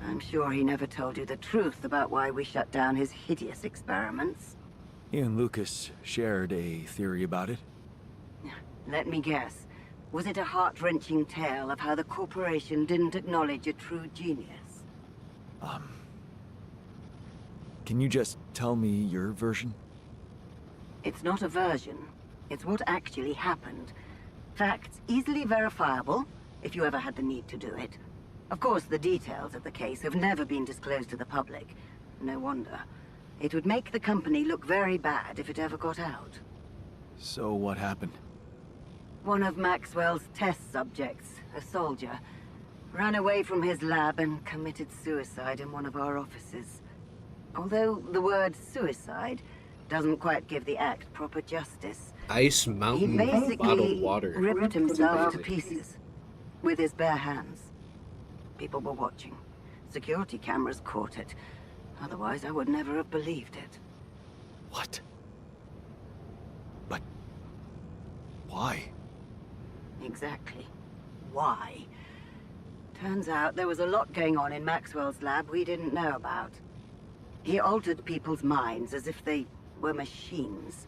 I'm sure he never told you the truth about why we shut down his hideous experiments. He and Lucas shared a theory about it. Let me guess. Was it a heart-wrenching tale of how the corporation didn't acknowledge a true genius? Can you just tell me your version? It's not a version. It's what actually happened. Facts easily verifiable, if you ever had the need to do it. Of course, the details of the case have never been disclosed to the public. No wonder. It would make the company look very bad if it ever got out. So what happened? One of Maxwell's test subjects, a soldier, ran away from his lab and committed suicide in one of our offices. Although the word suicide doesn't quite give the act proper justice. Ice He Mountain basically bottled water. ripped himself to pieces with his bare hands. People were watching. Security cameras caught it. Otherwise, I would never have believed it. What? But why? Exactly. Why? Turns out there was a lot going on in Maxwell's lab we didn't know about. He altered people's minds as if they were machines.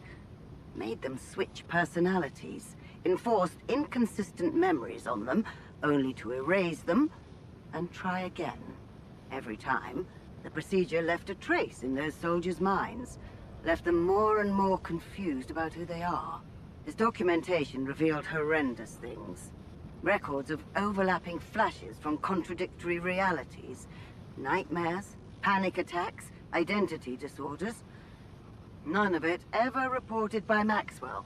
Made them switch personalities. Enforced inconsistent memories on them, only to erase them and try again. Every time, the procedure left a trace in those soldiers' minds. left them more and more confused about who they are. His documentation revealed horrendous things. Records of overlapping flashes from contradictory realities. Nightmares, panic attacks, identity disorders. None of it ever reported by Maxwell.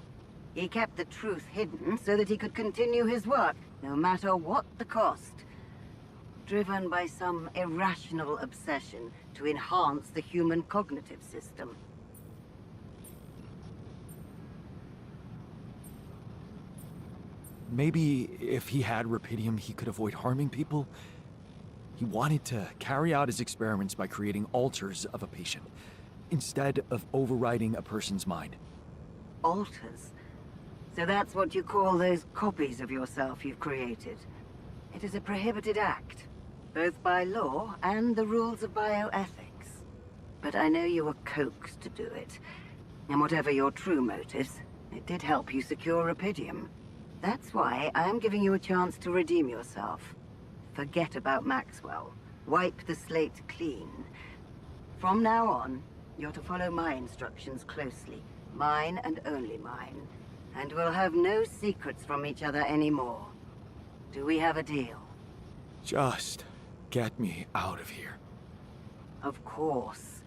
He kept the truth hidden so that he could continue his work, no matter what the cost. Driven by some irrational obsession to enhance the human cognitive system. Maybe if he had Rapidium, he could avoid harming people? He wanted to carry out his experiments by creating alters of a patient, instead of overriding a person's mind. Alters? So that's what you call those copies of yourself you've created? It is a prohibited act, both by law and the rules of bioethics. But I know you were coaxed to do it. And whatever your true motives, it did help you secure Rapidium. That's why I'm giving you a chance to redeem yourself. Forget about Maxwell. Wipe the slate clean. From now on, you're to follow my instructions closely. Mine and only mine. And we'll have no secrets from each other anymore. Do we have a deal? Just get me out of here. Of course.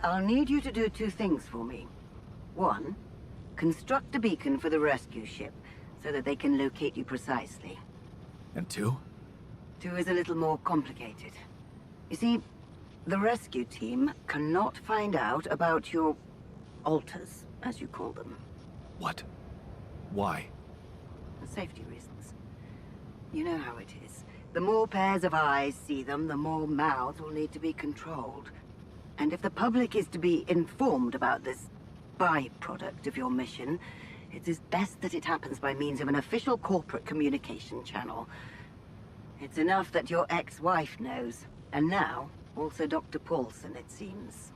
I'll need you to do two things for me. One, construct a beacon for the rescue ship, so that they can locate you precisely. And two? Two is a little more complicated. You see, the rescue team cannot find out about your alters, as you call them. What? Why? For safety reasons. You know how it is. The more pairs of eyes see them, the more mouths will need to be controlled. And if the public is to be informed about this byproduct of your mission, it is best that it happens by means of an official corporate communication channel. It's enough that your ex-wife knows, and now also Dr. Paulson, it seems.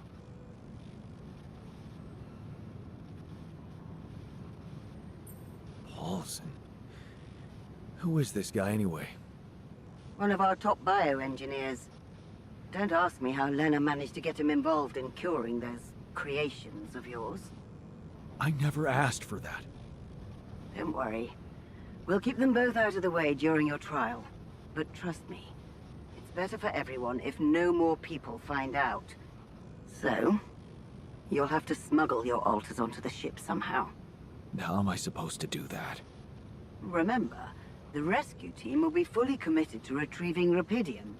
Paulson? Who is this guy anyway? One of our top bioengineers. Don't ask me how Lena managed to get him involved in curing those creations of yours. I never asked for that. Don't worry. We'll keep them both out of the way during your trial. But trust me, it's better for everyone if no more people find out. So, you'll have to smuggle your alters onto the ship somehow. How am I supposed to do that? Remember, the rescue team will be fully committed to retrieving Rapidium.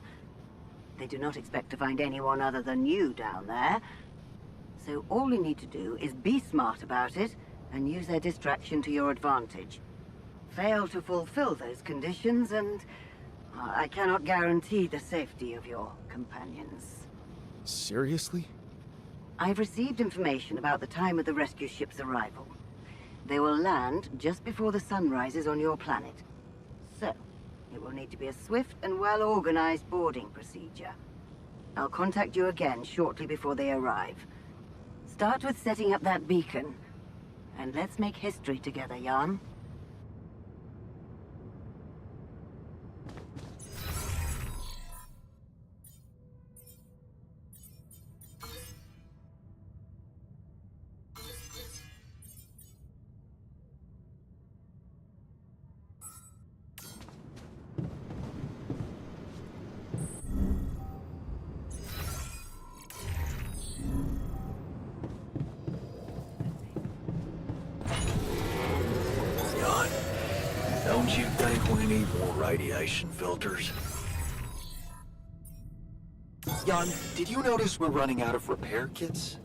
They do not expect to find anyone other than you down there. So all you need to do is be smart about it and use their distraction to your advantage. Fail to fulfill those conditions and I cannot guarantee the safety of your companions. Seriously? I've received information about the time of the rescue ship's arrival. They will land just before the sun rises on your planet. So, it will need to be a swift and well-organized boarding procedure. I'll contact you again shortly before they arrive. Start with setting up that beacon. And let's make history together, Jan. Don't you think we need more radiation filters? Jan, did you notice we're running out of repair kits?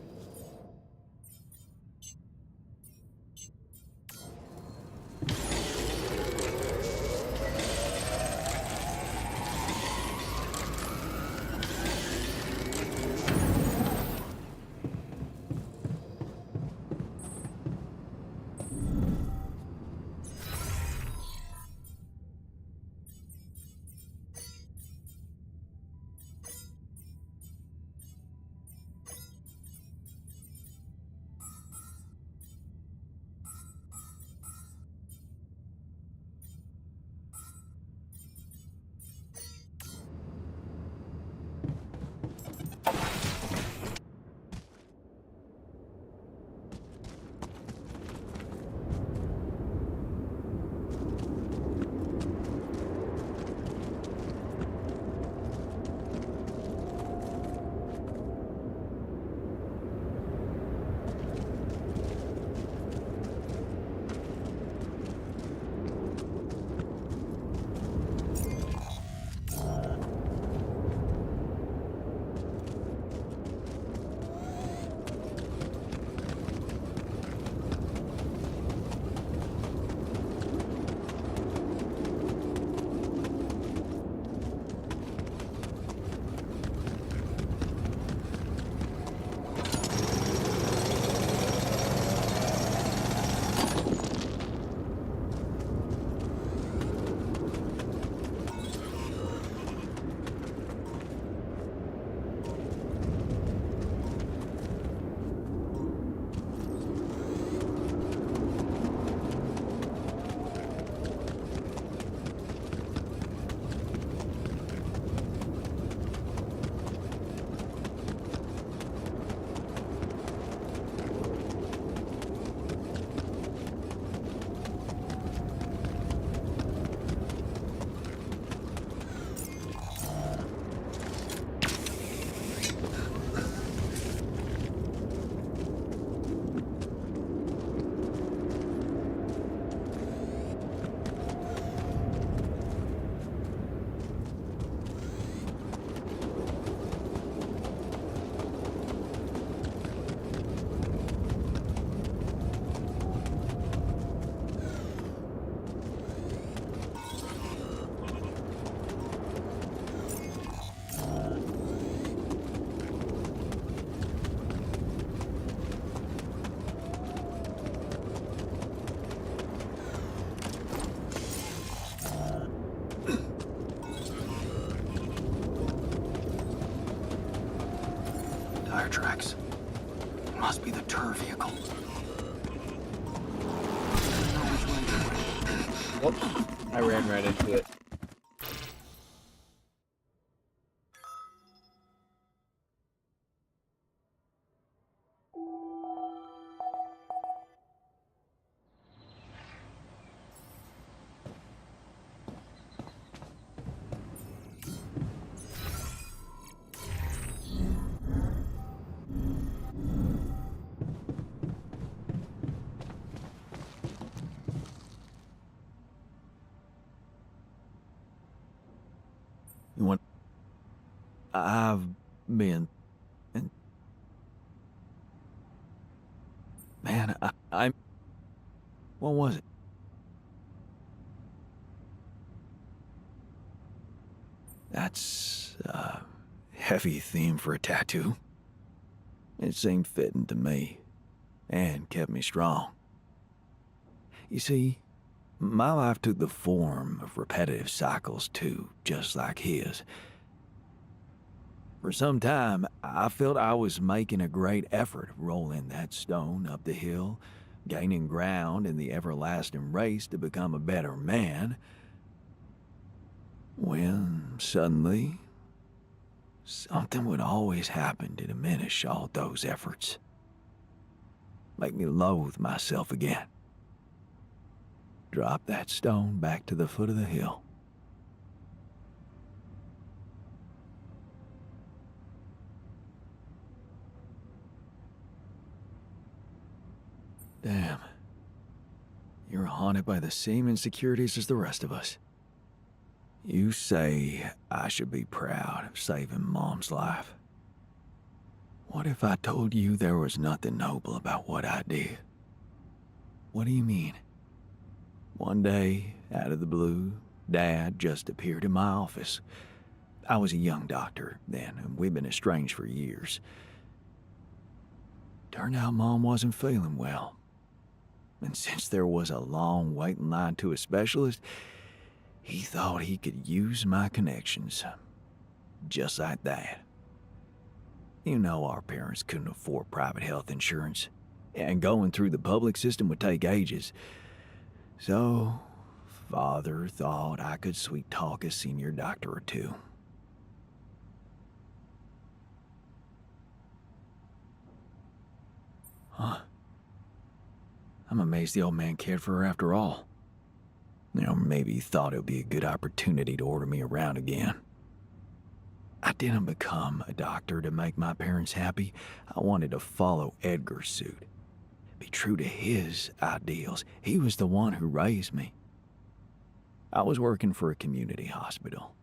tire tracks. It must be the Tur vehicle. Whoops. I ran right into it. You want... I've been... And... Man, I'm... What was it? That's a heavy theme for a tattoo. It seemed fitting to me, and kept me strong. You see, my life took the form of repetitive cycles too, just like his. For some time, I felt I was making a great effort rolling that stone up the hill, gaining ground in the everlasting race to become a better man, when suddenly, something would always happen to diminish all those efforts. Make me loathe myself again. Drop that stone back to the foot of the hill. Damn. You're haunted by the same insecurities as the rest of us. You say I should be proud of saving Mom's life. What if I told you there was nothing noble about what I did? What do you mean? One day, out of the blue, Dad just appeared in my office. I was a young doctor then, and we'd been estranged for years. Turned out Mom wasn't feeling well. And since there was a long waiting line to a specialist, he thought he could use my connections. Just like that. You know our parents couldn't afford private health insurance, and going through the public system would take ages. So, Father thought I could sweet-talk a senior doctor or two. Huh. I'm amazed the old man cared for her after all. You know, maybe he thought it would be a good opportunity to order me around again. I didn't become a doctor to make my parents happy. I wanted to follow Edgar's suit. Be true to his ideals. He was the one who raised me. I was working for a community hospital,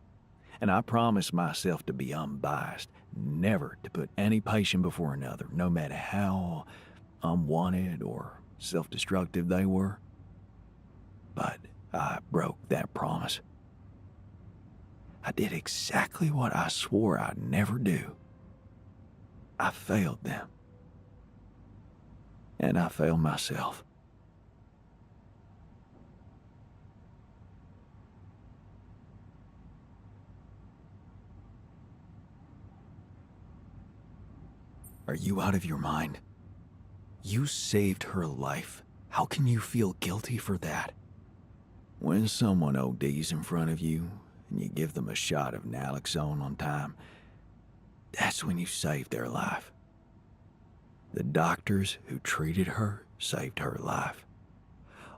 and I promised myself to be unbiased, never to put any patient before another, no matter how unwanted or self-destructive they were. But I broke that promise. I did exactly what I swore I'd never do. I failed them. And I failed myself. Are you out of your mind? You saved her life. How can you feel guilty for that? When someone ODs in front of you, and you give them a shot of naloxone on time, that's when you saved their life. The doctors who treated her saved her life.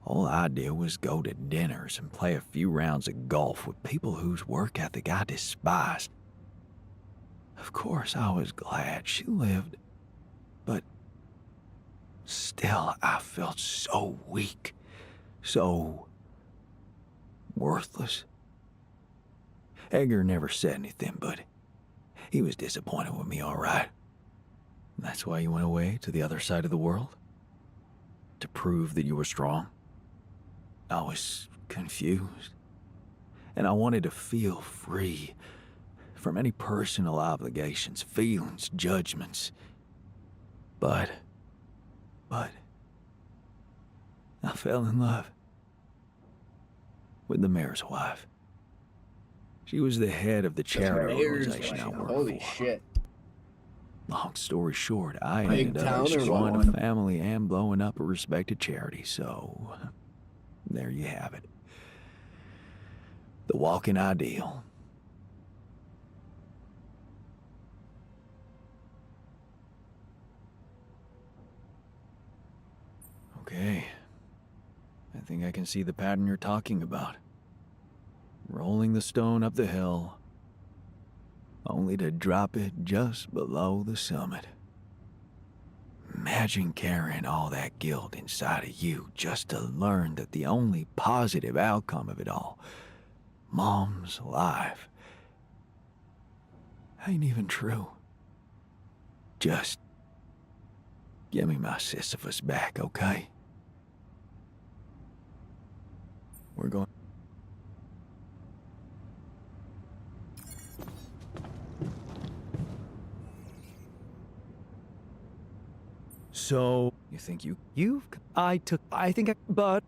All I did was go to dinners and play a few rounds of golf with people whose work ethic I despised. Of course, I was glad she lived, but still I felt so weak, so worthless. Edgar never said anything, but he was disappointed with me, all right. That's why you went away to the other side of the world? To prove that you were strong? I was confused, and I wanted to feel free from any personal obligations, feelings, judgments. But I fell in love with the mayor's wife. She was the head of the charity organization I worked Holy for. shit. Long story short, I Big ended up town or destroying what? a family and blowing up a respected charity, so there you have it. The walking ideal. Okay. I think I can see the pattern you're talking about. Rolling the stone up the hill, only to drop it just below the summit. Imagine carrying all that guilt inside of you just to learn that the only positive outcome of it all, Mom's life, ain't even true. Just give me my Sisyphus back, okay? We're going... So, you think but...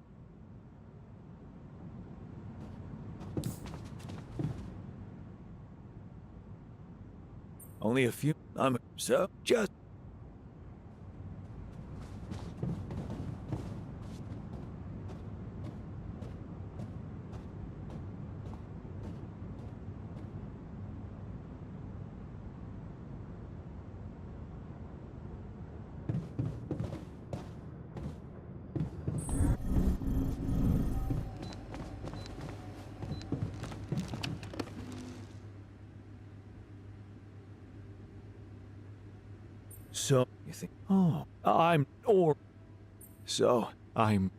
Only a few, so, just... So, you think, oh, so, I'm...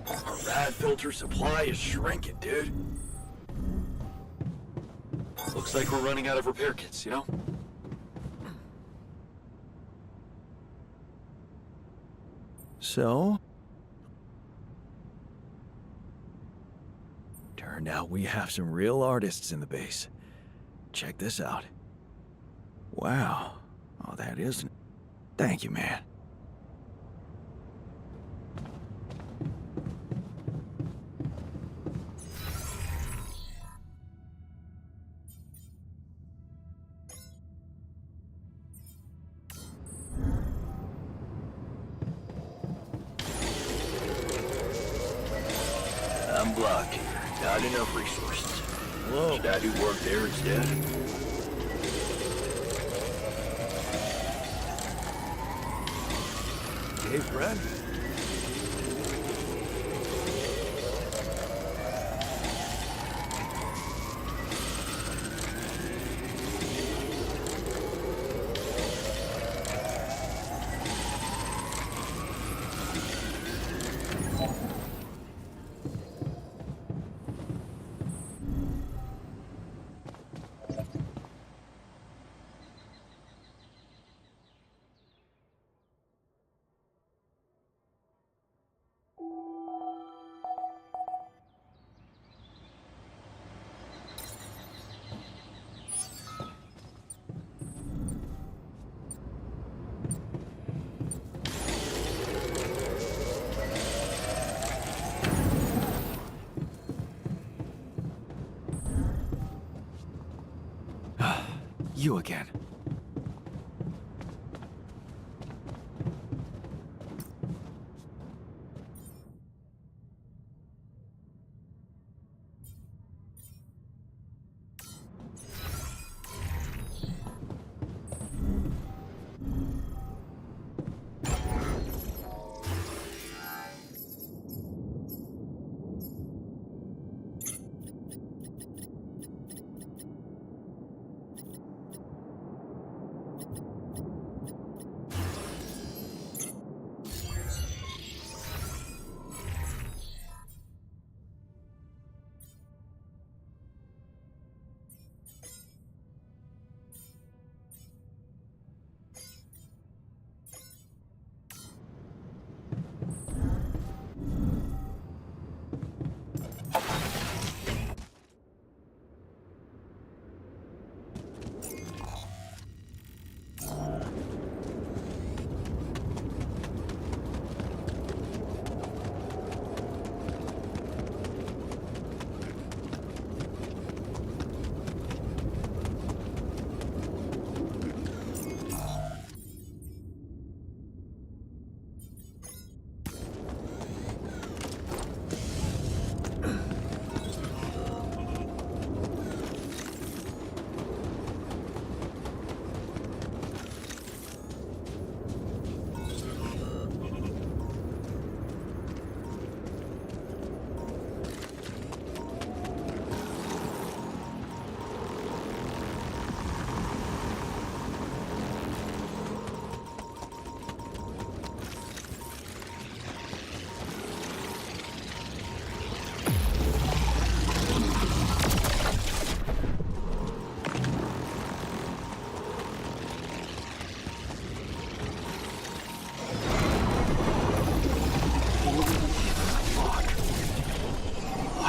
Our rad filter supply is shrinking, dude. Looks like we're running out of repair kits, you know? So? Turned out we have some real artists in the base. Check this out. Wow. Oh, that isn't... Thank you, man. I'm blocked here. Not enough resources. Whoa. Should I do work there instead? Hey, friend. You again.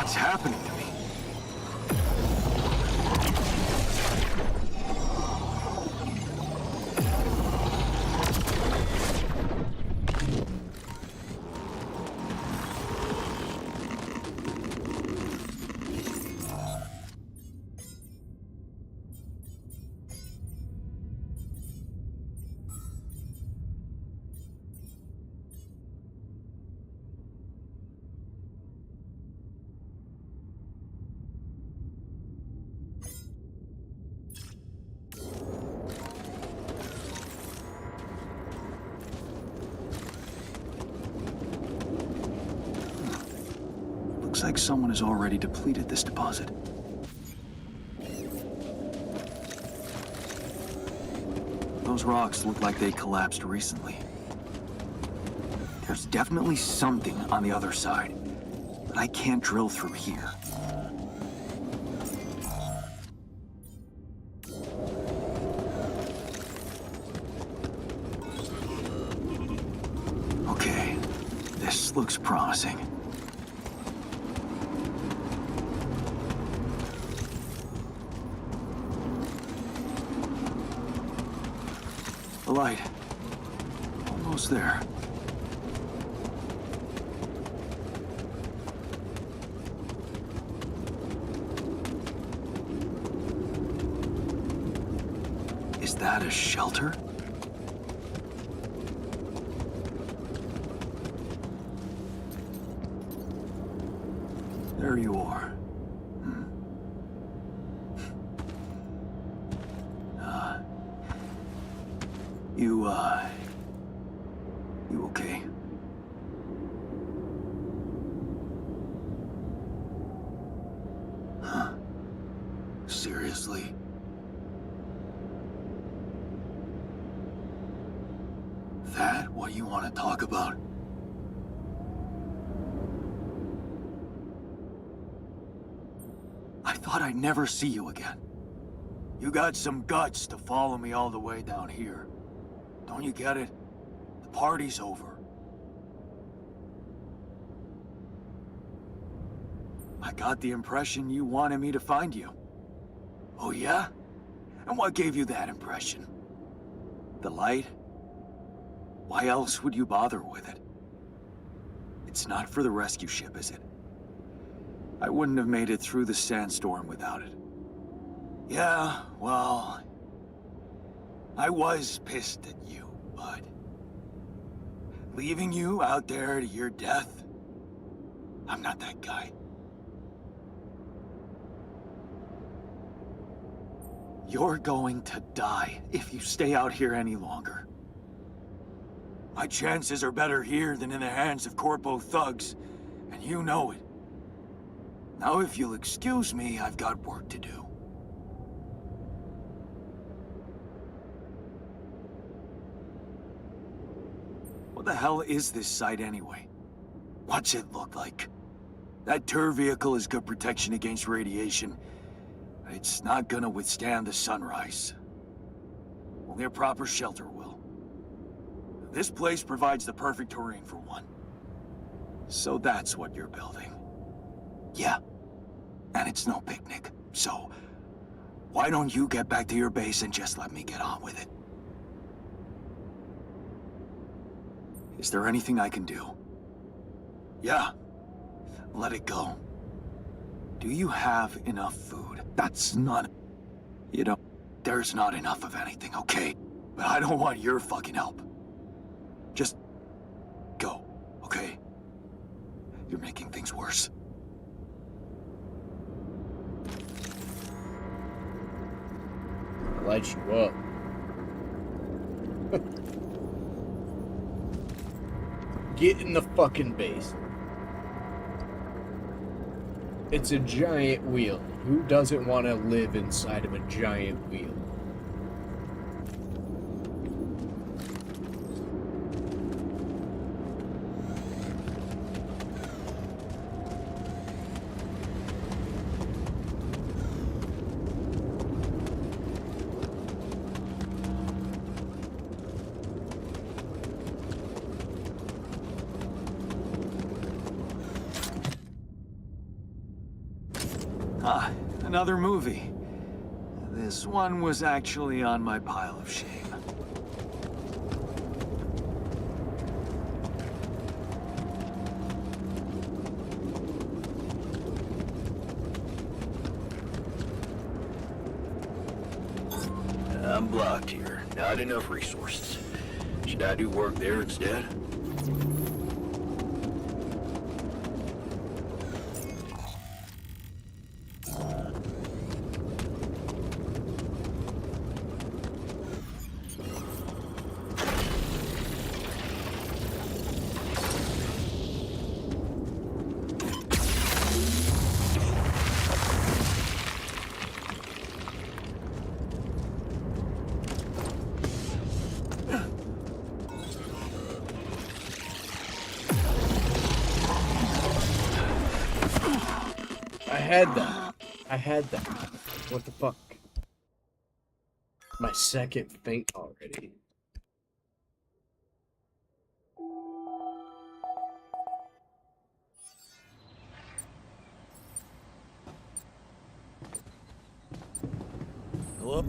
What's happening to me? Looks like someone has already depleted this deposit. Those rocks look like they collapsed recently. There's definitely something on the other side, but I can't drill through here. Okay, this looks promising. The light. Almost there. Is that a shelter? There you are. You okay? Huh? Seriously? That what you want to talk about? I thought I'd never see you again. You got some guts to follow me all the way down here. Don't you get it? The party's over. I got the impression you wanted me to find you. Oh yeah? And what gave you that impression? The light? Why else would you bother with it? It's not for the rescue ship, is it? I wouldn't have made it through the sandstorm without it. Yeah, well... I was pissed at you, but... leaving you out there to your death? I'm not that guy. You're going to die if you stay out here any longer. My chances are better here than in the hands of corpo thugs, and you know it. Now if you'll excuse me, I've got work to do. What the hell is this site anyway? What's it look like? That tour vehicle is good protection against radiation. It's not gonna withstand the sunrise. Only a proper shelter will. This place provides the perfect terrain for one. So that's what you're building. Yeah. And it's no picnic. So, why don't you get back to your base and just let me get on with it? Is there anything I can do? Yeah. Let it go. Do you have enough food? That's not... You know, there's not enough of anything, okay? But I don't want your fucking help. Just... go, okay? You're making things worse. Light you up. Get in the fucking base. It's a giant wheel. Who doesn't want to live inside of a giant wheel? Ah, another movie. This one was actually on my pile of shame. I'm blocked here. Not enough resources. Should I do work there instead? I had that. What the fuck? My second faint already. Hello?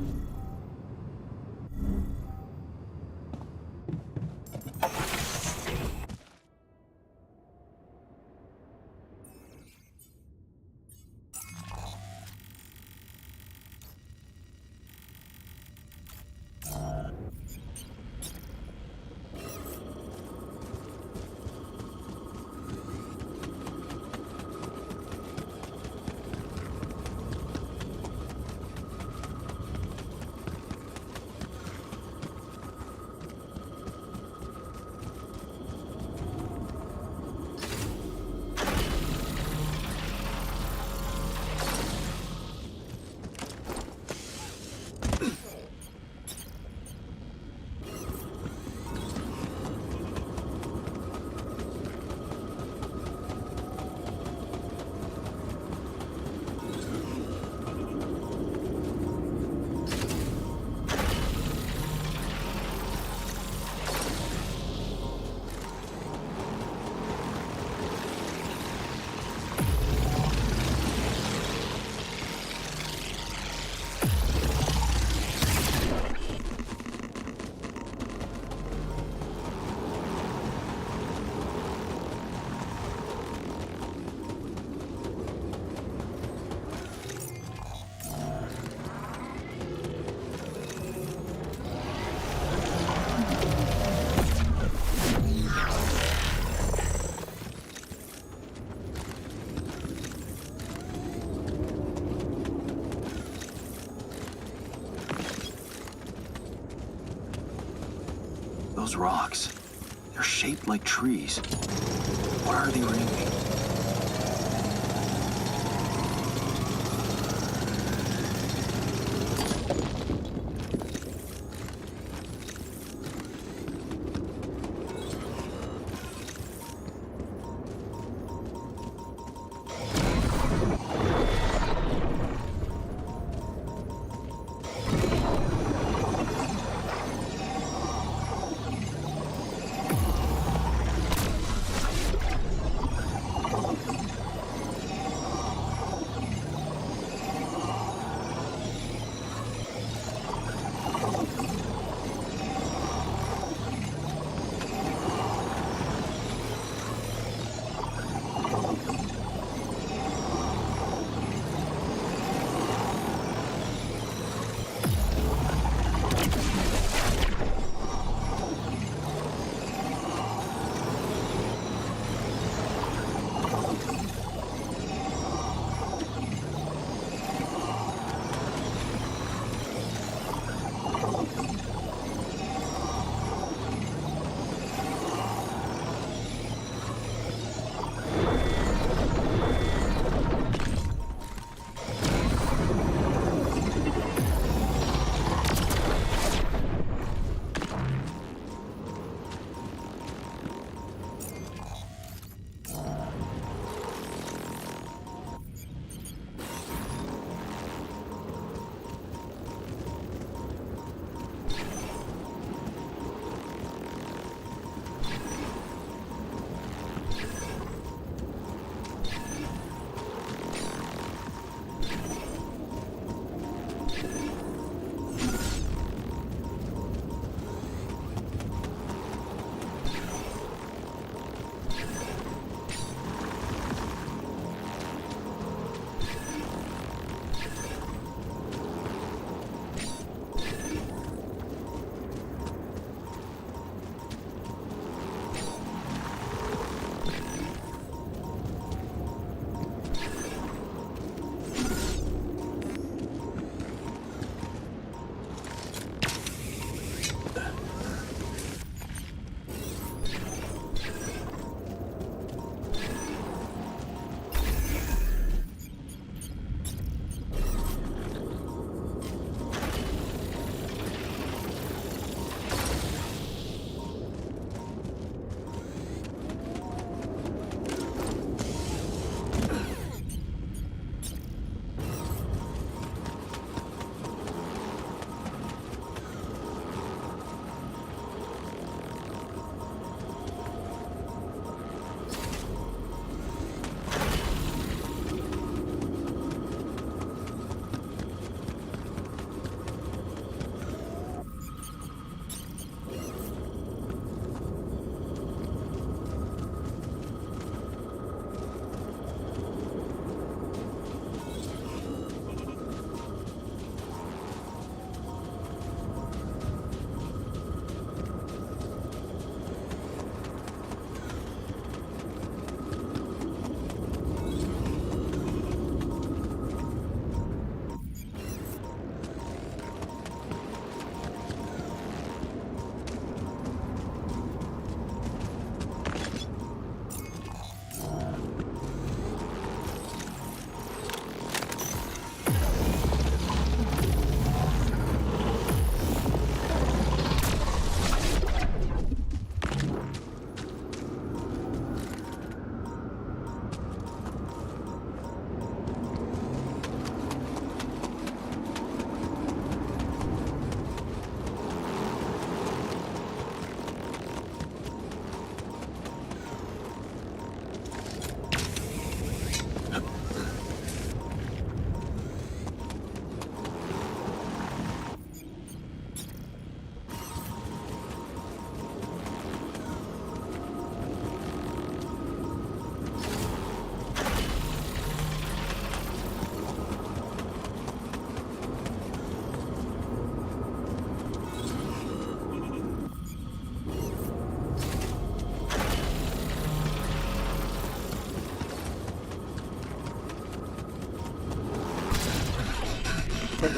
Those rocks, they're shaped like trees. What are they really?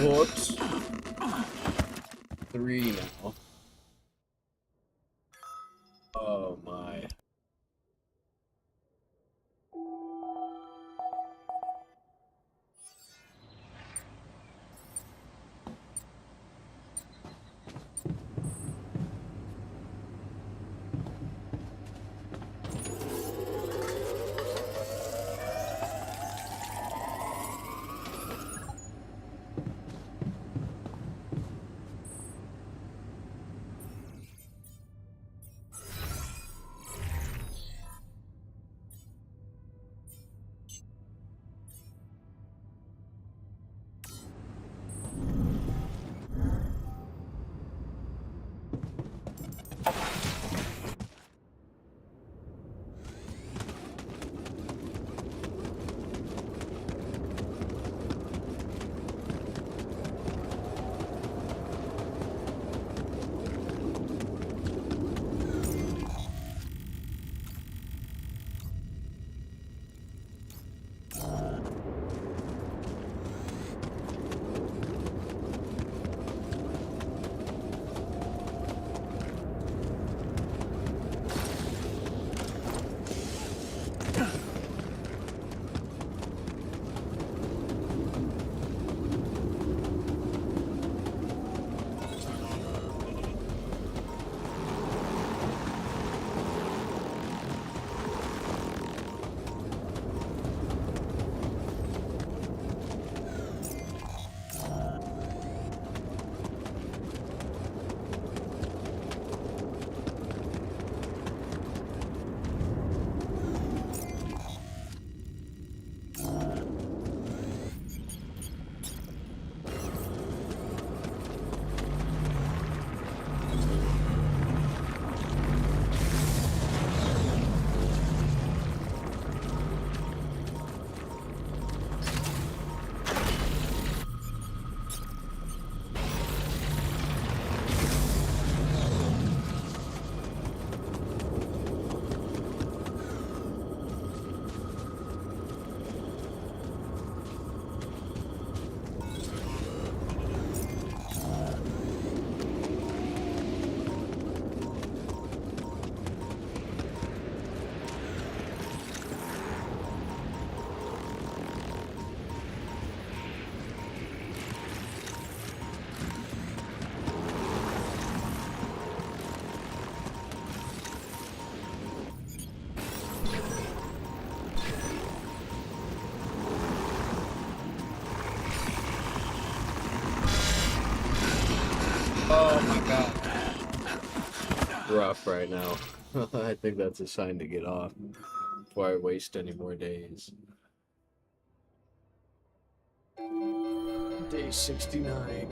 Whoops. 3 now. Oh my. Oh my god. Rough right now. I think that's a sign to get off before I waste any more days. Day 69.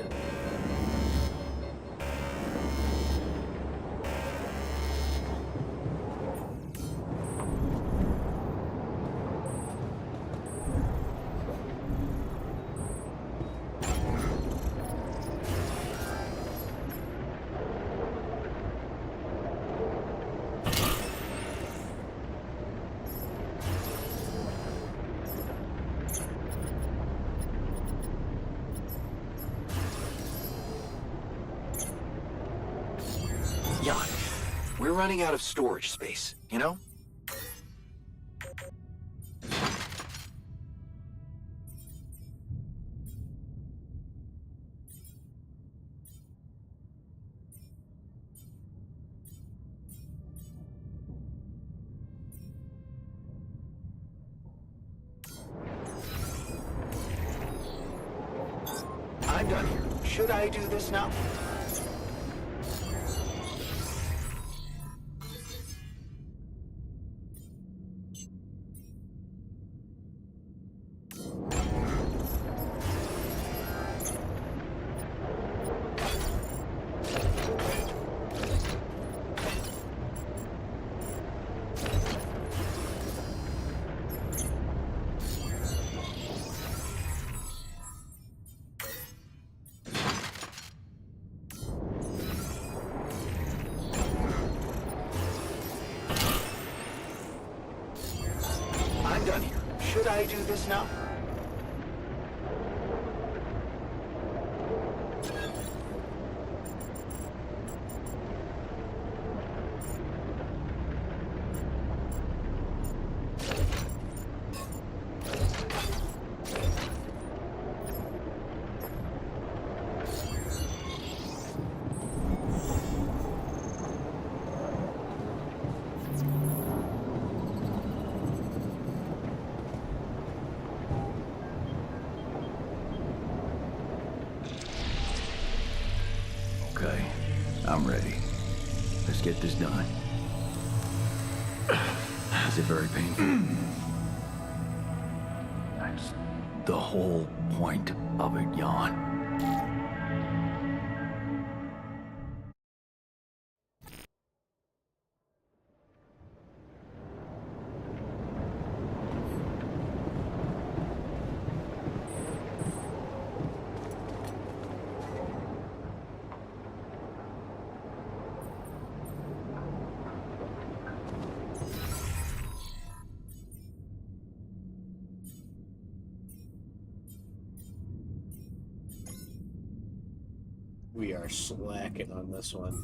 Jan, we're running out of storage space, you know? I'm done here. Should I do this now? Should I do this now? I'm ready. Let's get this done. Is it very painful? That's the whole point of it, Jan. We are slacking on this one.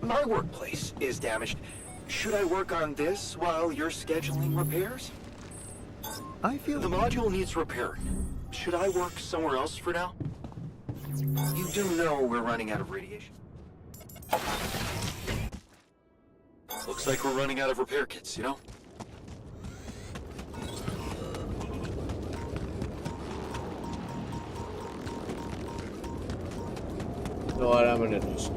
My workplace is damaged. Should I work on this while you're scheduling repairs? I feel The module needs repairing. Should I work somewhere else for now? You do know we're running out of radiation. Looks like we're running out of repair kits, you know? You know what? I'm gonna just.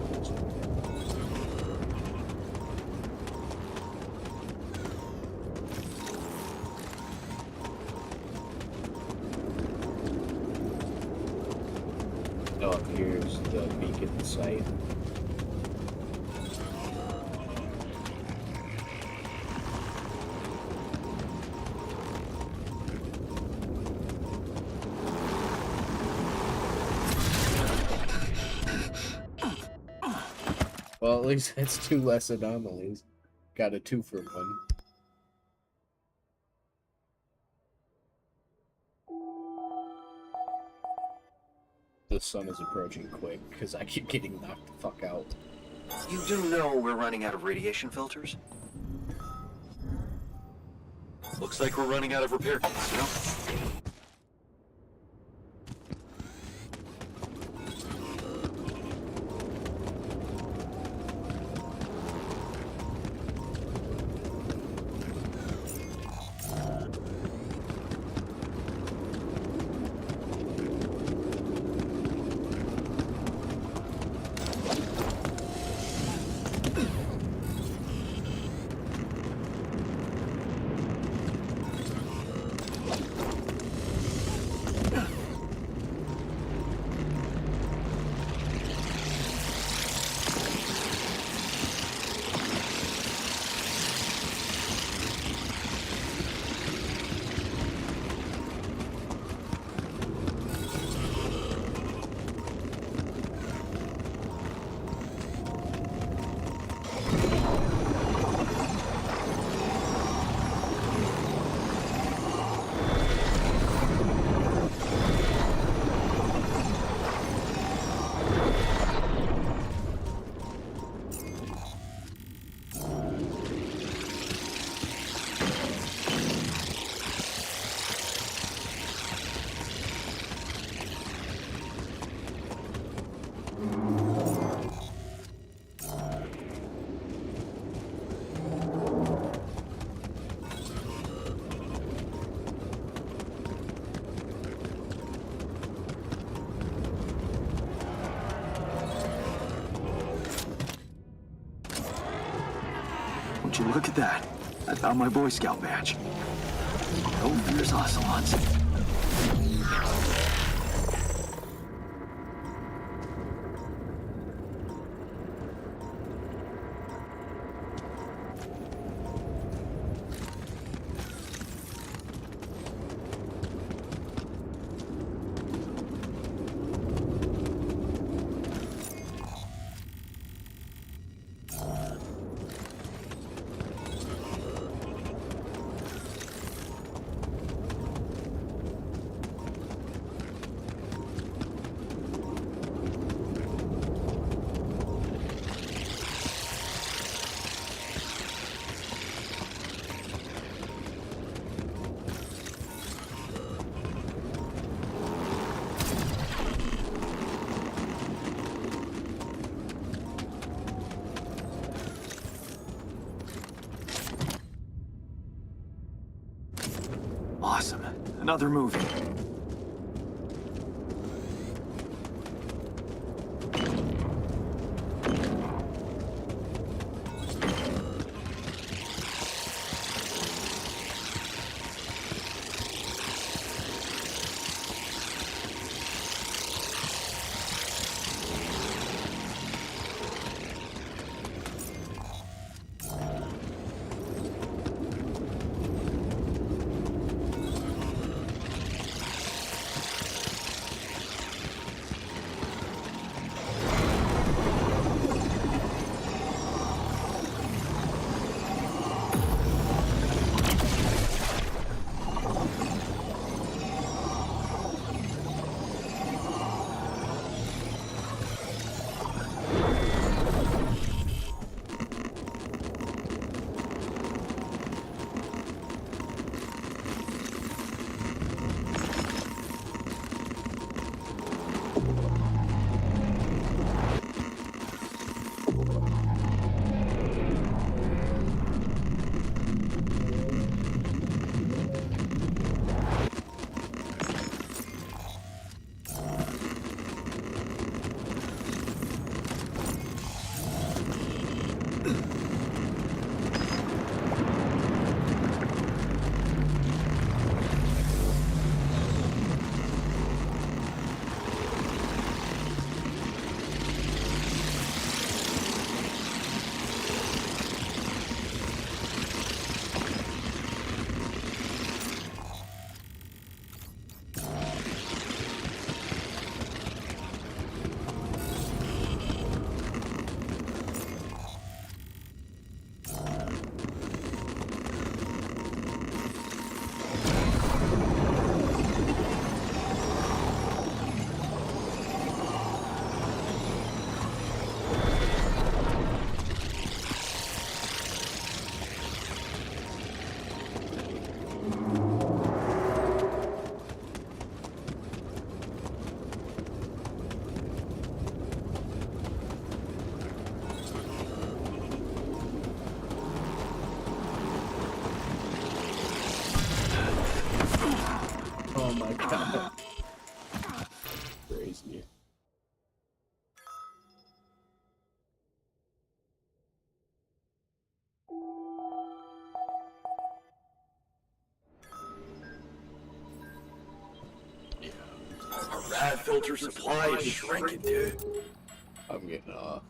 Oh, here's the beacon site. Well, at least that's 2 less anomalies. Got a 2 for 1. The sun is approaching quick, because I keep getting knocked the fuck out. You do know we're running out of radiation filters? Looks like we're running out of repair kits, you know? Would you look at that? I found my Boy Scout badge. No fierce ocelots. Awesome. Another movie. Oh my god. Crazy. Our rad filter supply is shrinking, dude. I'm getting off.